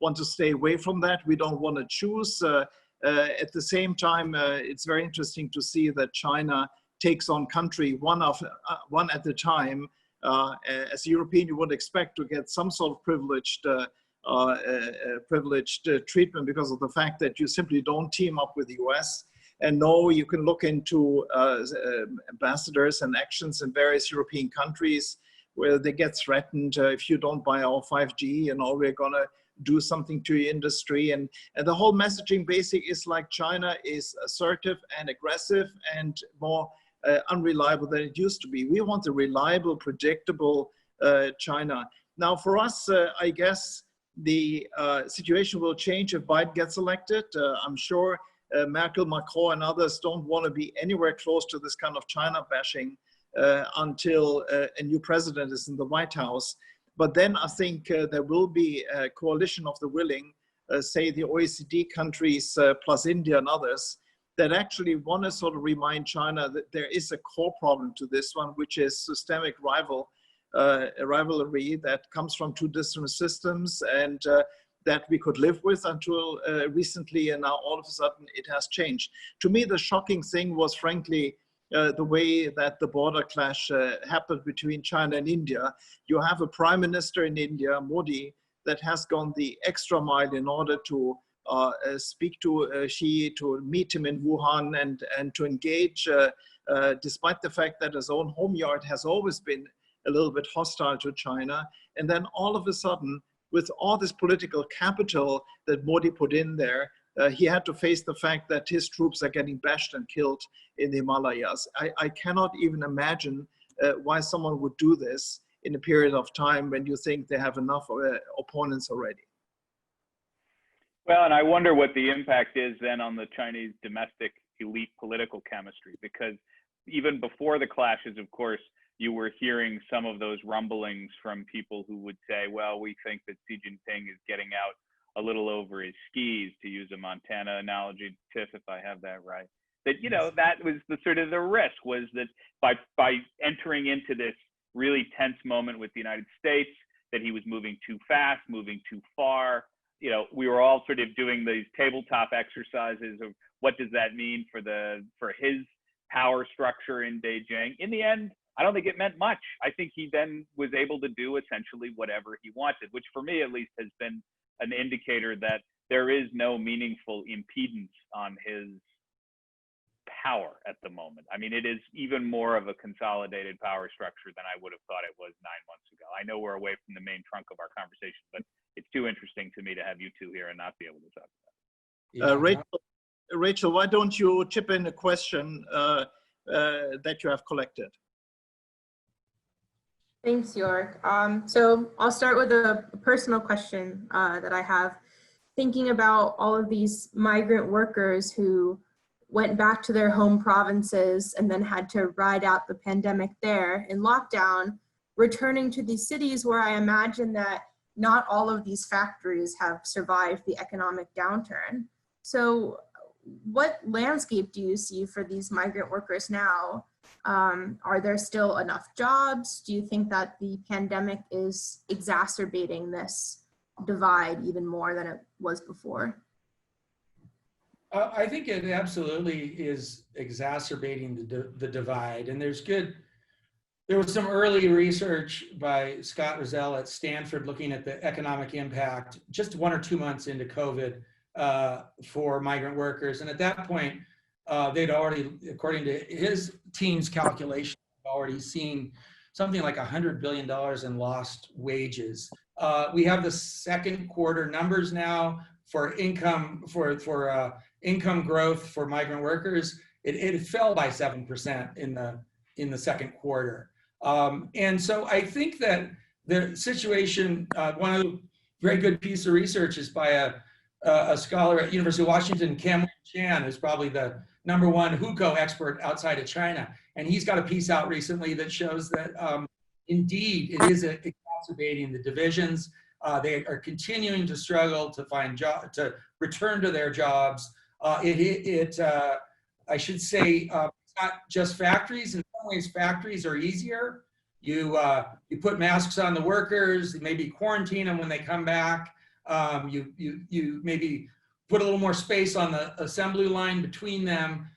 want to stay away from that. We don't want to choose. At the same time, it's very interesting to see that China takes on country one at a time. As a European, you would expect to get some sort of privileged treatment because of the fact that you simply don't team up with the US. And no, you can look into ambassadors and actions in various European countries where they get threatened, if you don't buy our 5G, we're gonna do something to your industry. And the whole messaging basic is like China is assertive and aggressive and more unreliable than it used to be. We want a reliable, predictable China. Now for us, I guess the situation will change if Biden gets elected. I'm sure Merkel, Macron, and others don't want to be anywhere close to this kind of China bashing until a new president is in the White House. But then I think there will be a coalition of the willing, say the OECD countries plus India and others, that actually want to sort of remind China that there is a core problem to this one, which is systemic rivalry that comes from two different systems, and that we could live with until recently, and now all of a sudden it has changed. To me, the shocking thing was, frankly, the way that the border clash happened between China and India. You have a prime minister in India, Modi, that has gone the extra mile in order to speak to Xi, to meet him in Wuhan, and to engage, despite the fact that his own home yard has always been a little bit hostile to China. And then all of a sudden, with all this political capital that Modi put in there, he had to face the fact that his troops are getting bashed and killed in the Himalayas. I cannot even imagine why someone would do this in a period of time when you think they have enough opponents already. Well, and I wonder what the impact is then on the Chinese domestic elite political chemistry, because even before the clashes, of course, you were hearing some of those rumblings from people who would say, well, we think that Xi Jinping is getting out a little over his skis, to use a Montana analogy, Tiff, if I have that right. That, that was the sort of the risk, was that by entering into this really tense moment with the United States, that he was moving too fast, moving too far, we were all sort of doing these tabletop exercises of what does that mean for his power structure in Beijing. In the end, I don't think it meant much. I think he then was able to do essentially whatever he wanted, which for me at least has been an indicator that there is no meaningful impedance on his power at the moment. I mean, it is even more of a consolidated power structure than I would have thought it was 9 months ago. I know we're away from the main trunk of our conversation, but it's too interesting to me to have you two here and not be able to talk about it. Rachel, why don't you chip in a question that you have collected? Thanks, York. So I'll start with a personal question that I have. Thinking about all of these migrant workers who went back to their home provinces and then had to ride out the pandemic there in lockdown, returning to these cities where I imagine that not all of these factories have survived the economic downturn. So what landscape do you see for these migrant workers now? Are there still enough jobs? Do you think that the pandemic is exacerbating this divide even more than it was before? I think it absolutely is exacerbating the divide. And there was some early research by Scott Rozelle at Stanford looking at the economic impact just 1 or 2 months into COVID for migrant workers. And at that point, they'd already, according to his team's calculation, already seen something like $100 billion in lost wages. We have the second quarter numbers now for income income growth for migrant workers. It fell by 7% in the second quarter. And so I think that the situation, one of the very good piece of research is by a scholar at University of Washington, Cam Chan, who's probably the #1 hukou expert outside of China. And he's got a piece out recently that shows that indeed it is exacerbating the divisions. They are continuing to struggle to find to return to their jobs. I should say, it's not just factories. In some ways, factories are easier. You put masks on the workers, maybe quarantine them when they come back. You maybe put a little more space on the assembly line between them.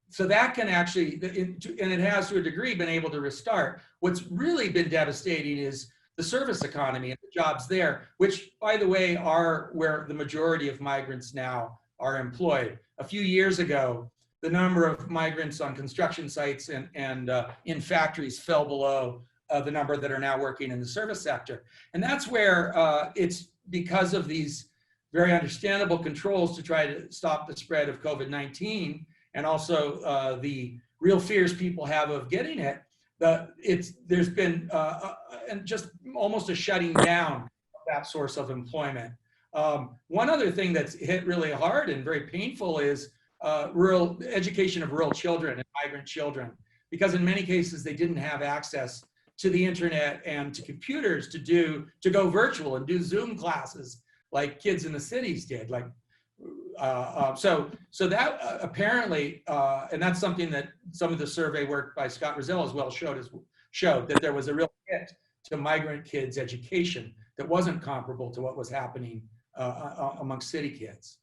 So that can actually, and it has to a degree been able to restart. What's really been devastating is the service economy and the jobs there, which, by the way, are where the majority of migrants now are employed. A few years ago, the number of migrants on construction sites and in factories fell below the number that are now working in the service sector. And that's where it's because of these very understandable controls to try to stop the spread of COVID-19 and also the real fears people have of getting it. There's been and just almost a shutting down of that source of employment. One other thing that's hit really hard and very painful is rural education of rural children and migrant children, because in many cases they didn't have access to the internet and to computers to go virtual and do Zoom classes like kids in the cities did. So that apparently, and that's something that some of the survey work by Scott Rozelle as well showed that there was a real hit to migrant kids' education that wasn't comparable to what was happening amongst city kids.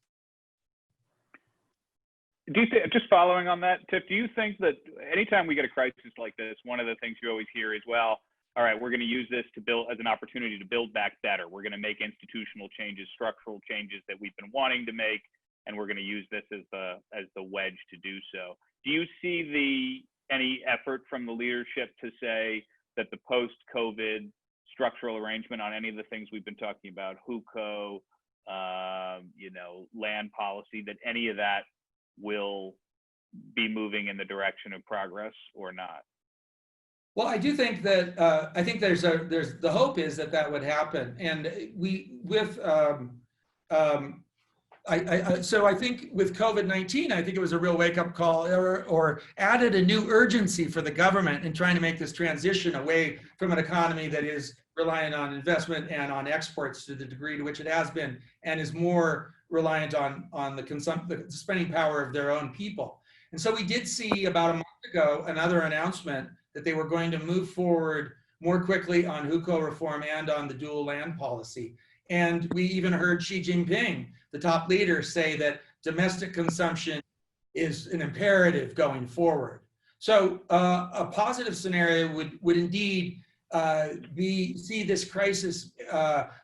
Do you think, just following on that, Tiff, do you think that anytime we get a crisis like this, one of the things you always hear is, well, all right, we're going to use this to build as an opportunity to build back better. We're going to make institutional changes, structural changes that we've been wanting to make, and we're going to use this as the wedge to do so. Do you see any effort from the leadership to say that the post-COVID structural arrangement on any of the things we've been talking about, hukou, land policy, that any of that will be moving in the direction of progress or not? Well, I do think that I think there's the hope is that would happen, and so I think with COVID-19, I think it was a real wake-up call or added a new urgency for the government in trying to make this transition away from an economy that is reliant on investment and on exports to the degree to which it has been, and is more reliant on the spending power of their own people. And so we did see about a month ago another announcement that they were going to move forward more quickly on hukou reform and on the dual land policy. And we even heard Xi Jinping, the top leader, say that domestic consumption is an imperative going forward. So a positive scenario would indeed see this crisis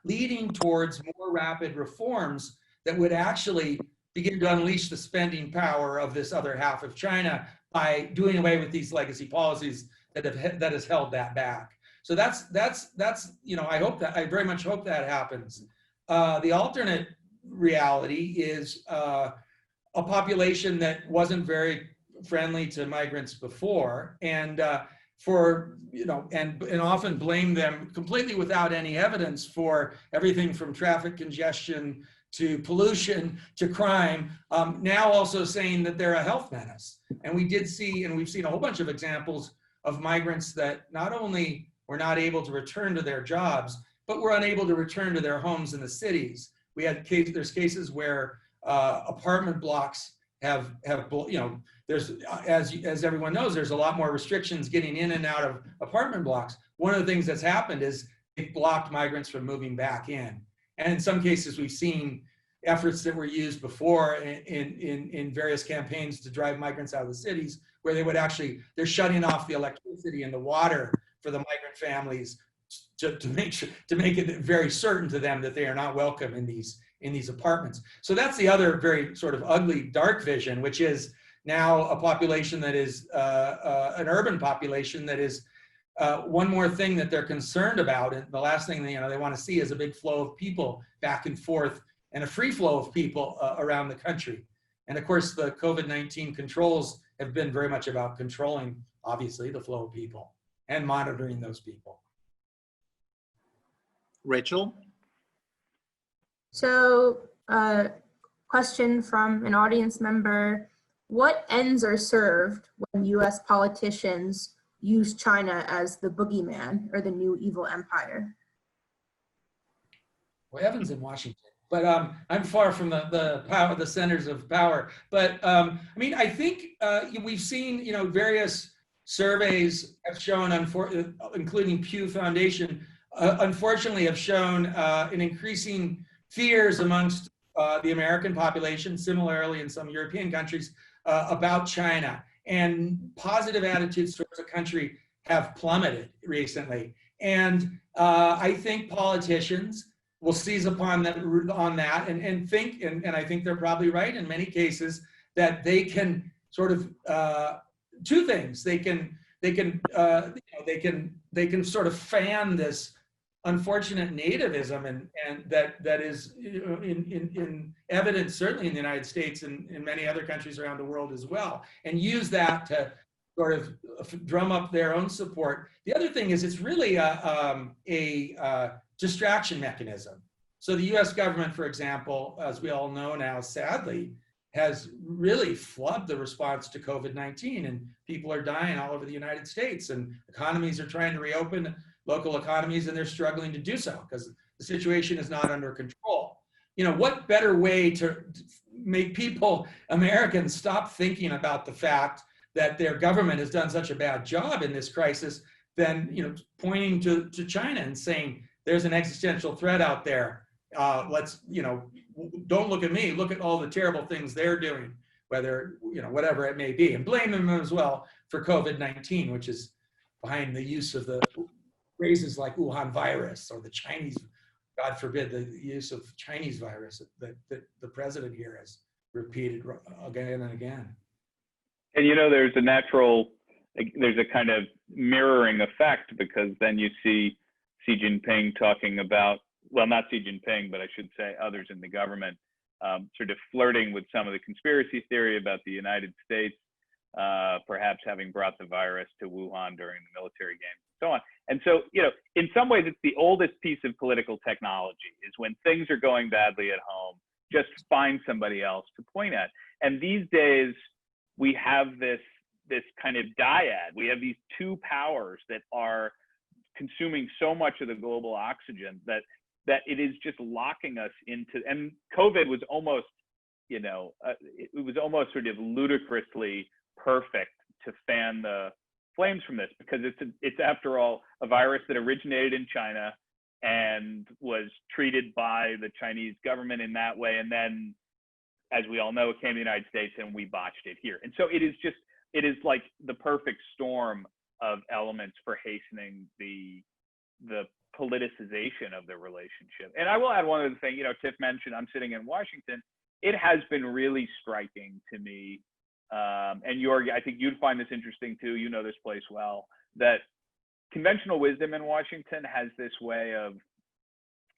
leading towards more rapid reforms that would actually begin to unleash the spending power of this other half of China by doing away with these legacy policies that has held that back. So that's I very much hope that happens. The alternate reality is a population that wasn't very friendly to migrants before, and and often blame them completely without any evidence for everything from traffic congestion to pollution to crime, now also saying that they're a health menace. And we did see, and we've seen a whole bunch of examples of migrants that not only were not able to return to their jobs, but were unable to return to their homes in the cities. There's cases where apartment blocks have there's, as everyone knows, there's a lot more restrictions getting in and out of apartment blocks. One of the things that's happened is they've blocked migrants from moving back in. And in some cases, we've seen efforts that were used before in various campaigns to drive migrants out of the cities, where they're shutting off the electricity and the water for the migrant families to make it very certain to them that they are not welcome in these apartments. So that's the other very sort of ugly, dark vision, which is now a population that is an urban population that is one more thing that they're concerned about. And the last thing they want to see is a big flow of people back and forth and a free flow of people around the country. And of course, the COVID-19 controls have been very much about controlling, obviously, the flow of people and monitoring those people. Rachel? So, question from an audience member: what ends are served when U.S. politicians use China as the boogeyman or the new evil empire? Well, Evan's in Washington, but I'm far from the centers of power. But I mean, I think we've seen, various surveys have shown, including Pew Foundation, unfortunately have shown an increasing fears amongst the American population, similarly in some European countries, about China. And positive attitudes towards the country have plummeted recently. And I think politicians will seize upon that and think, and I think they're probably right in many cases, that they can sort of two things. They can sort of fan this unfortunate nativism and that is in evidence certainly in the United States and in many other countries around the world as well, and use that to sort of drum up their own support. The other thing is it's really a distraction mechanism. So the US government, for example, as we all know now, sadly, has really flubbed the response to COVID-19, and people are dying all over the United States, and economies are trying to reopen, local economies, and they're struggling to do so because the situation is not under control. What better way to make people, Americans, stop thinking about the fact that their government has done such a bad job in this crisis than, pointing to China and saying, there's an existential threat out there. Let's, don't look at me, look at all the terrible things they're doing, whether, whatever it may be, and blame them as well for COVID-19, which is behind the use of the phrases like Wuhan virus or the Chinese, God forbid, the use of Chinese virus that the president here has repeated again and again. And there's a kind of mirroring effect, because then you see Xi Jinping talking about, well, not Xi Jinping, but I should say others in the government, sort of flirting with some of the conspiracy theory about the United States, perhaps having brought the virus to Wuhan during the military games and so on. And so, in some ways, it's the oldest piece of political technology, is when things are going badly at home, just find somebody else to point at. And these days, we have this kind of dyad. We have these two powers that are consuming so much of the global oxygen that it is just locking us into, and COVID was almost, it was almost sort of ludicrously perfect to fan the flames from this, because it's after all a virus that originated in China, and was treated by the Chinese government in that way. And then, as we all know, it came to the United States and we botched it here. And so it is like the perfect storm of elements for hastening the politicization of the relationship. And I will add one other thing, Tiff mentioned I'm sitting in Washington. It has been really striking to me, and Jorg, I think you'd find this interesting too, you know this place well, that conventional wisdom in Washington has this way of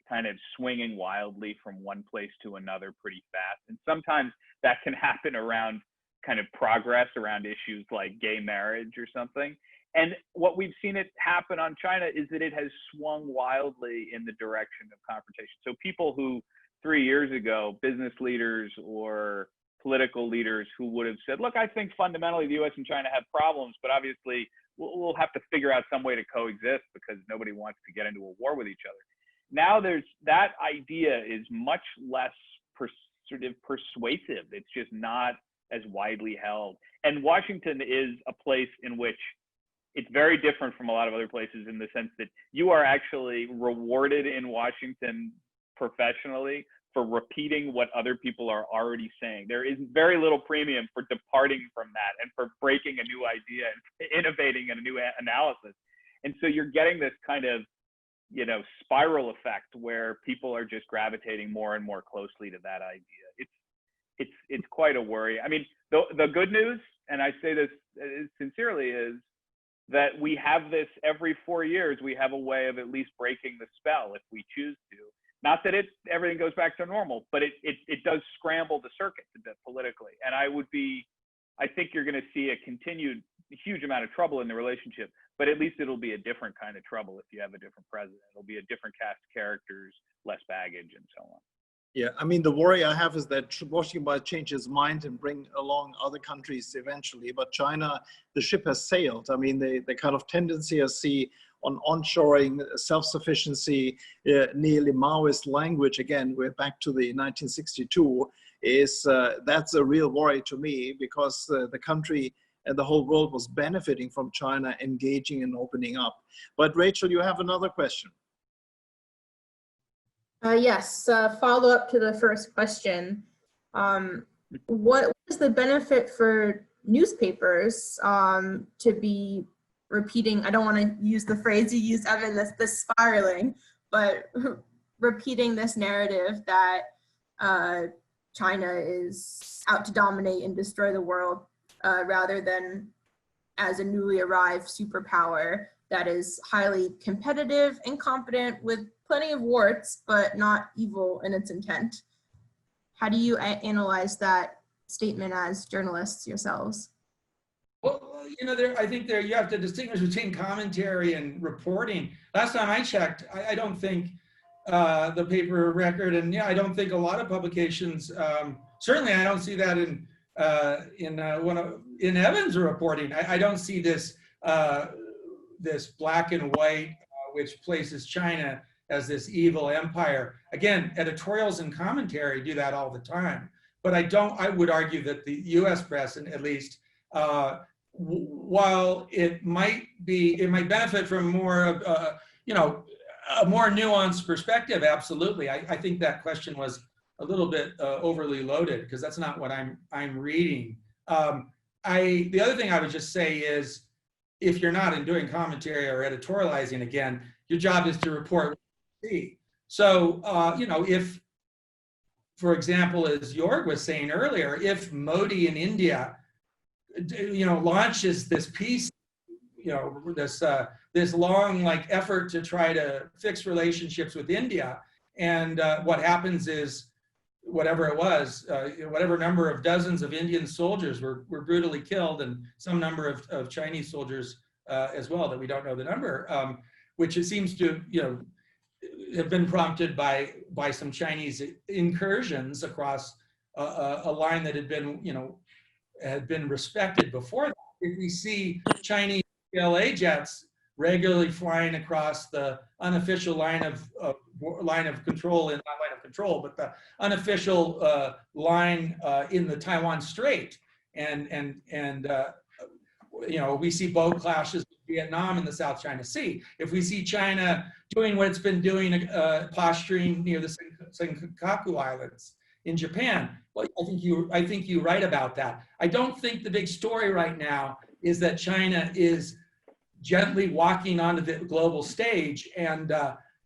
kind of swinging wildly from one place to another pretty fast. And sometimes that can happen around kind of progress around issues like gay marriage or something. And what we've seen it happen on China is that it has swung wildly in the direction of confrontation. So people who 3 years ago, business leaders or political leaders who would have said, look, I think fundamentally the US and China have problems, but obviously we'll have to figure out some way to coexist because nobody wants to get into a war with each other. Now that idea is much less sort of persuasive. It's just not as widely held. And Washington is a place in which it's very different from a lot of other places in the sense that you are actually rewarded in Washington professionally for repeating what other people are already saying. There is very little premium for departing from that and for breaking a new idea and innovating in a new analysis. And so you're getting this kind of, spiral effect where people are just gravitating more and more closely to that idea. It's quite a worry. I mean, the good news, and I say this sincerely, is that we have this every 4 years. We have a way of at least breaking the spell if we choose to. Not that everything goes back to normal, but it does scramble the circuit a bit politically. And I think you're going to see a continued huge amount of trouble in the relationship, but at least it'll be a different kind of trouble if you have a different president. It'll be a different cast of characters, less baggage, and so on. Yeah, I mean, the worry I have is that Washington might change his mind and bring along other countries eventually. But China, the ship has sailed. I mean, the kind of tendency I see on onshoring, self-sufficiency, nearly Maoist language, again, we're back to the 1962, is that's a real worry to me because the country and the whole world was benefiting from China engaging and opening up. But Rachel, you have another question. Yes, follow up to the first question. What is the benefit for newspapers to be repeating, I don't want to use the phrase you used, Evan, this spiraling, but repeating this narrative that China is out to dominate and destroy the world rather than as a newly arrived superpower that is highly competitive and competent with plenty of warts, but not evil in its intent. How do you analyze that statement as journalists yourselves? Well, I think you have to distinguish between commentary and reporting. Last time I checked, I don't think the paper record, and I don't think a lot of publications, certainly I don't see that in Evan's reporting. I don't see this this black and white, which places China as this evil empire. Again, editorials and commentary do that all the time. But I would argue that the US press, at least, while it might benefit from more of, a more nuanced perspective, absolutely. I think that question was a little bit overly loaded because that's not what I'm reading. The other thing I would just say is, if you're not doing commentary or editorializing, again, your job is to report what you see. So, if, for example, as Jorg was saying earlier, if Modi in India, launches this peace, this long effort to try to fix relationships with India, and what happens is, whatever it was, whatever number of dozens of Indian soldiers were brutally killed, and some number of Chinese soldiers as well that we don't know the number, which it seems to have been prompted by some Chinese incursions across a line that had been respected before that. If we see Chinese PLA jets regularly flying across the unofficial line of control, not line of control, but the unofficial line in the Taiwan Strait, and we see boat clashes with Vietnam and the South China Sea. If we see China doing what it's been doing, posturing near the Senkaku Islands in Japan, well, I think you're right about that. I don't think the big story right now is that China is gently walking onto the global stage and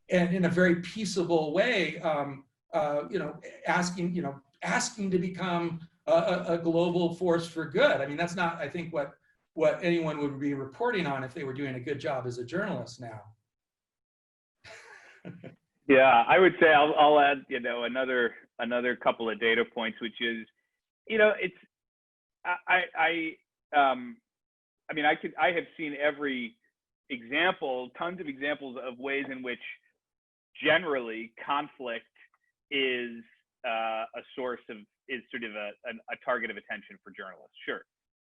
in a very peaceable way, asking to become a global force for good. I mean, that's not, I think, what anyone would be reporting on if they were doing a good job as a journalist now. Yeah, I would say I'll add, another couple of data points, which is, it's, I have seen every example, tons of examples of ways in which generally conflict is sort of a target of attention for journalists, sure.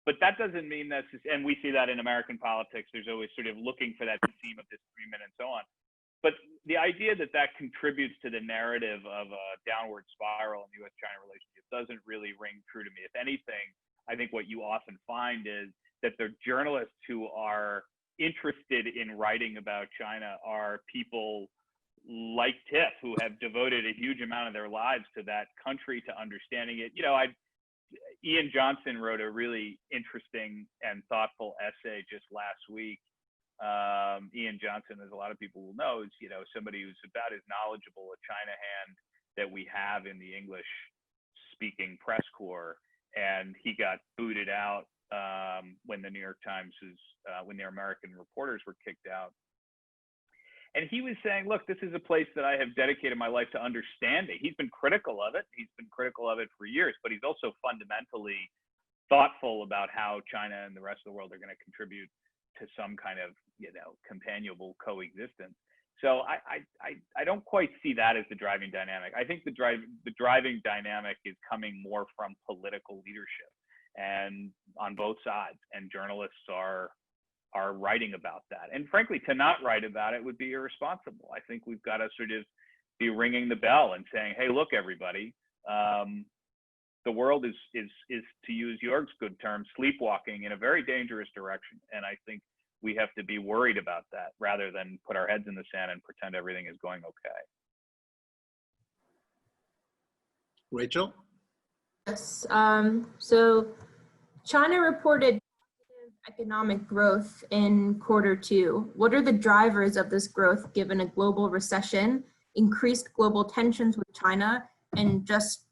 But that doesn't mean and we see that in American politics, there's always sort of looking for that theme of disagreement and so on. But the idea that contributes to the narrative of a downward spiral in the U.S.-China relationship doesn't really ring true to me. If anything, I think what you often find is that the journalists who are interested in writing about China are people like Tiff, who have devoted a huge amount of their lives to that country, to understanding it. Ian Johnson wrote a really interesting and thoughtful essay just last week. Ian Johnson, as a lot of people will know, is somebody who's about as knowledgeable a China hand that we have in the English-speaking press corps, and he got booted out when the New York Times when their American reporters were kicked out. And he was saying, look, this is a place that I have dedicated my life to understanding. He's been critical of it. He's been critical of it for years, but he's also fundamentally thoughtful about how China and the rest of the world are going to contribute to some kind of, companionable coexistence. So I don't quite see that as the driving dynamic. I think the driving dynamic is coming more from political leadership and on both sides, and journalists are writing about that. And frankly, to not write about it would be irresponsible. I think we've got to sort of be ringing the bell and saying, hey, look, everybody, the world is, to use Jörg's good term, sleepwalking in a very dangerous direction. And I think we have to be worried about that rather than put our heads in the sand and pretend everything is going okay. Rachel? Yes. So China reported economic growth in Q2. What are the drivers of this growth given a global recession, increased global tensions with China, and just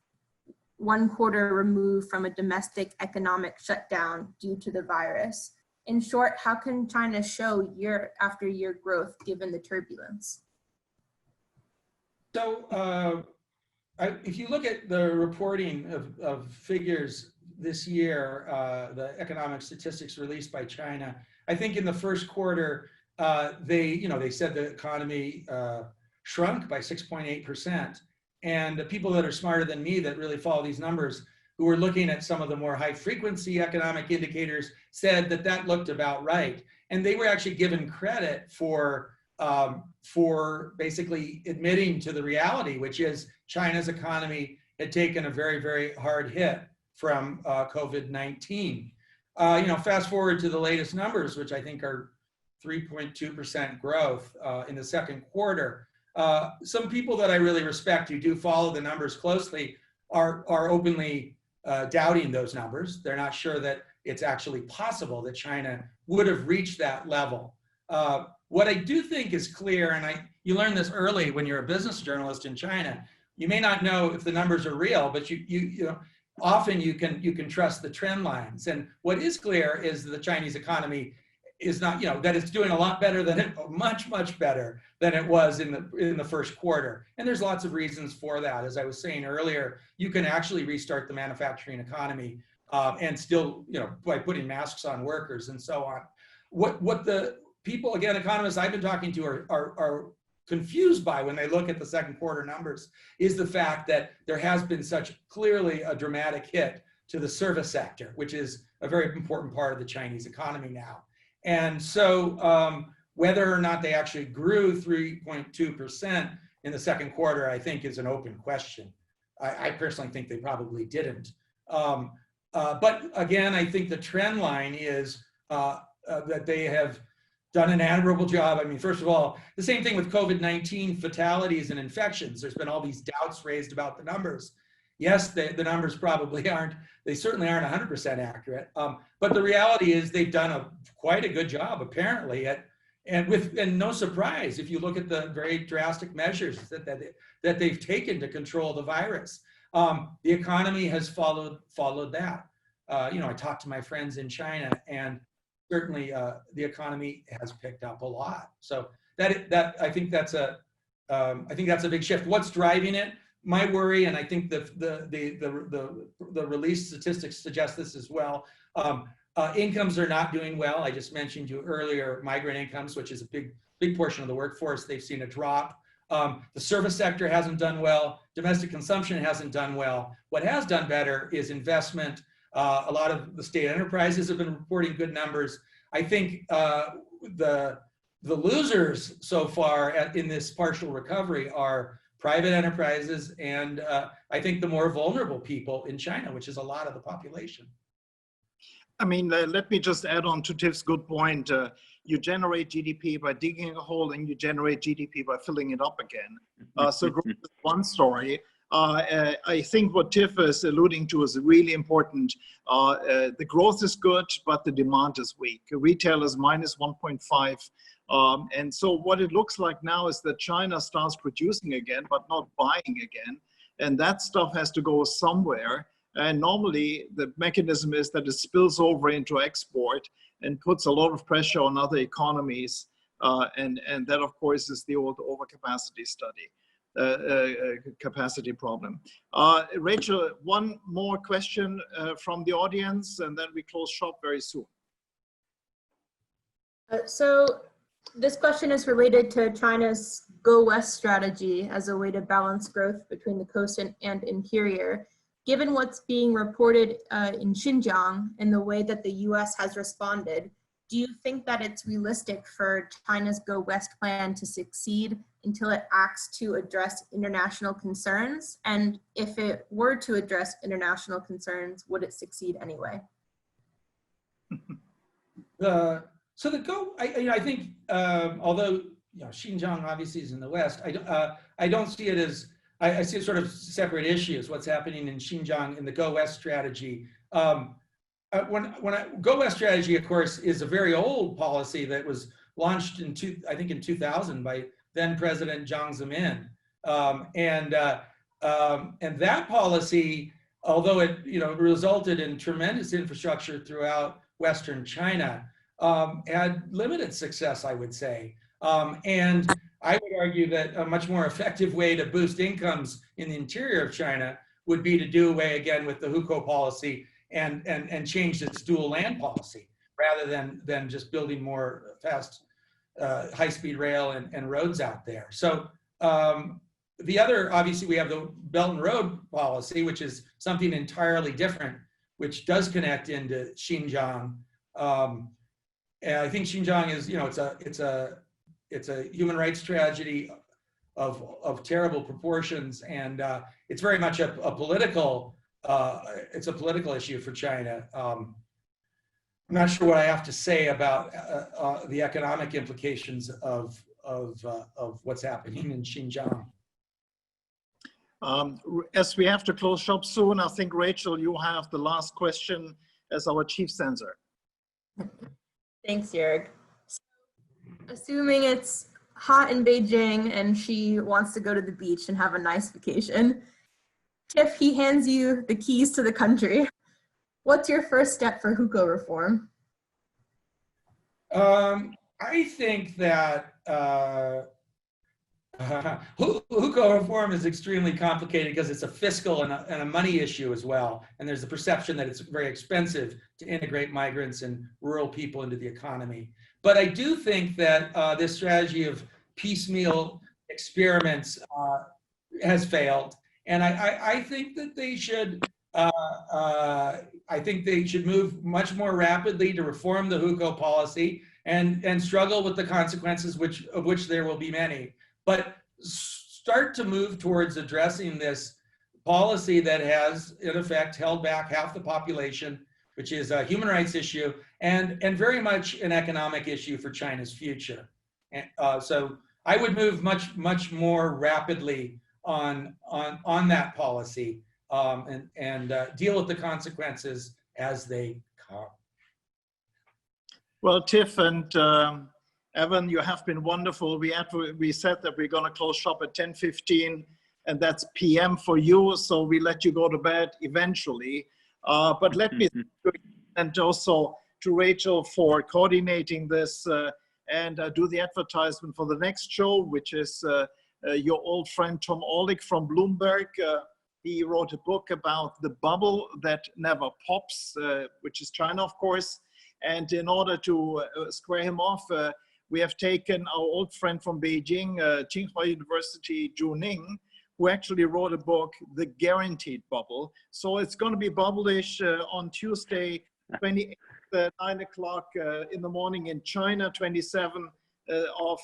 1 quarter removed from a domestic economic shutdown due to the virus? In short, how can China show year after year growth given the turbulence? So if you look at the reporting of figures this year, the economic statistics released by China, I think in the first quarter, they said the economy shrunk by 6.8%. And the people that are smarter than me that really follow these numbers, who were looking at some of the more high frequency economic indicators, said that looked about right. And they were actually given credit for basically admitting to the reality, which is China's economy had taken a very, very hard hit from COVID-19. Fast forward to the latest numbers, which I think are 3.2% growth in the second quarter. Some people that I really respect, who do follow the numbers closely, are openly doubting those numbers. They're not sure that it's actually possible that China would have reached that level. What I do think is clear, and you learn this early when you're a business journalist in China, you may not know if the numbers are real, but often you can trust the trend lines. And what is clear is the Chinese economy is not, that it's doing a lot better than much better than it was in the first quarter. And there's lots of reasons for that. As I was saying earlier, you can actually restart the manufacturing economy and still, by putting masks on workers and so on. What the people, again, economists I've been talking to are confused by when they look at the second quarter numbers is the fact that there has been such clearly a dramatic hit to the service sector, which is a very important part of the Chinese economy now. And so whether or not they actually grew 3.2% in the second quarter, I think is an open question. I personally think they probably didn't. But again, I think the trend line is that they have done an admirable job. I mean, first of all, the same thing with COVID-19 fatalities and infections. There's been all these doubts raised about the numbers. Yes, the numbers probably aren't, they certainly aren't 100% accurate. But the reality is they've done quite a good job, apparently, and no surprise, if you look at the very drastic measures that they've taken to control the virus. The economy has followed that. I talked to my friends in China, and certainly the economy has picked up a lot. So I think that's a big shift. What's driving it? My worry, and I think the released statistics suggest this as well. Incomes are not doing well. I just mentioned you earlier, migrant incomes, which is a big portion of the workforce. They've seen a drop. The service sector hasn't done well. Domestic consumption hasn't done well. What has done better is investment. A lot of the state enterprises have been reporting good numbers. I think the losers so far in this partial recovery are private enterprises and I think the more vulnerable people in China, which is a lot of the population. I mean, let me just add on to Tiff's good point. You generate GDP by digging a hole, and you generate GDP by filling it up again. So growth is one story. I think what Tiff is alluding to is really important. The growth is good, but the demand is weak. Retail is minus 1.5. And so what it looks like now is that China starts producing again, but not buying again. And that stuff has to go somewhere. And normally the mechanism is that it spills over into export and puts a lot of pressure on other economies. And that, of course, is the old overcapacity capacity problem. Rachel, one more question from the audience, and then we close shop very soon. So this question is related to China's Go West strategy as a way to balance growth between the coast and interior. Given what's being reported in Xinjiang and the way that the US has responded, do you think that it's realistic for China's Go West plan to succeed until it acts to address international concerns? And if it were to address international concerns, would it succeed anyway? I think, although Xinjiang obviously is in the West, I don't see it as, I see sort of separate issues, what's happening in Xinjiang in the Go West strategy. Go West strategy, of course, is a very old policy that was launched in 2000 by then President Jiang Zemin. And that policy, although it resulted in tremendous infrastructure throughout Western China, had limited success, I would say. And I would argue that a much more effective way to boost incomes in the interior of China would be to do away again with the hukou policy and change its dual land policy rather than just building more fast high-speed rail and roads out there. So the other, obviously, we have the Belt and Road policy, which is something entirely different, which does connect into Xinjiang. And I think Xinjiang is, it's a human rights tragedy of terrible proportions, and it's very much a political issue for China. I'm not sure what I have to say about the economic implications of what's happening in Xinjiang. As we have to close shop soon, I think, Rachel, you have the last question as our chief censor. Thanks, Jörg. So, assuming it's hot in Beijing and she wants to go to the beach and have a nice vacation, Tiff, he hands you the keys to the country. What's your first step for hukou reform? I think that hukou reform is extremely complicated because it's a fiscal and a money issue as well. And there's a perception that it's very expensive to integrate migrants and rural people into the economy. But I do think that this strategy of piecemeal experiments has failed. And I think that they should, move much more rapidly to reform the hukou policy and struggle with the consequences, of which there will be many. But start to move towards addressing this policy that has, in effect, held back half the population, which is a human rights issue and very much an economic issue for China's future. And, so I would move much more rapidly on that policy and deal with the consequences as they come. Well, Tiff and Evan, you have been wonderful. We said that we're going to close shop at 10:15, and that's PM for you. So we let you go to bed eventually. But let me and also to Rachel for coordinating this and do the advertisement for the next show, which is your old friend Tom Orlik from Bloomberg. He wrote a book about the bubble that never pops, which is China, of course. And in order to square him off, we have taken our old friend from Beijing, Tsinghua University, Zhu Ning, who actually wrote a book, The Guaranteed Bubble. So it's going to be bubble-ish on Tuesday, 28th, 9 o'clock in the morning in China, 27th of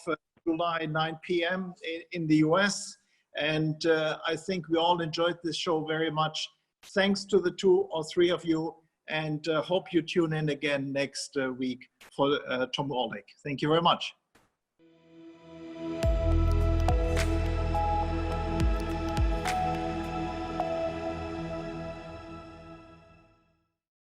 July, 9 p.m. in the US. And I think we all enjoyed this show very much. Thanks to the 2 or 3 of you, and hope you tune in again next week for Tom Orlik. Thank you very much.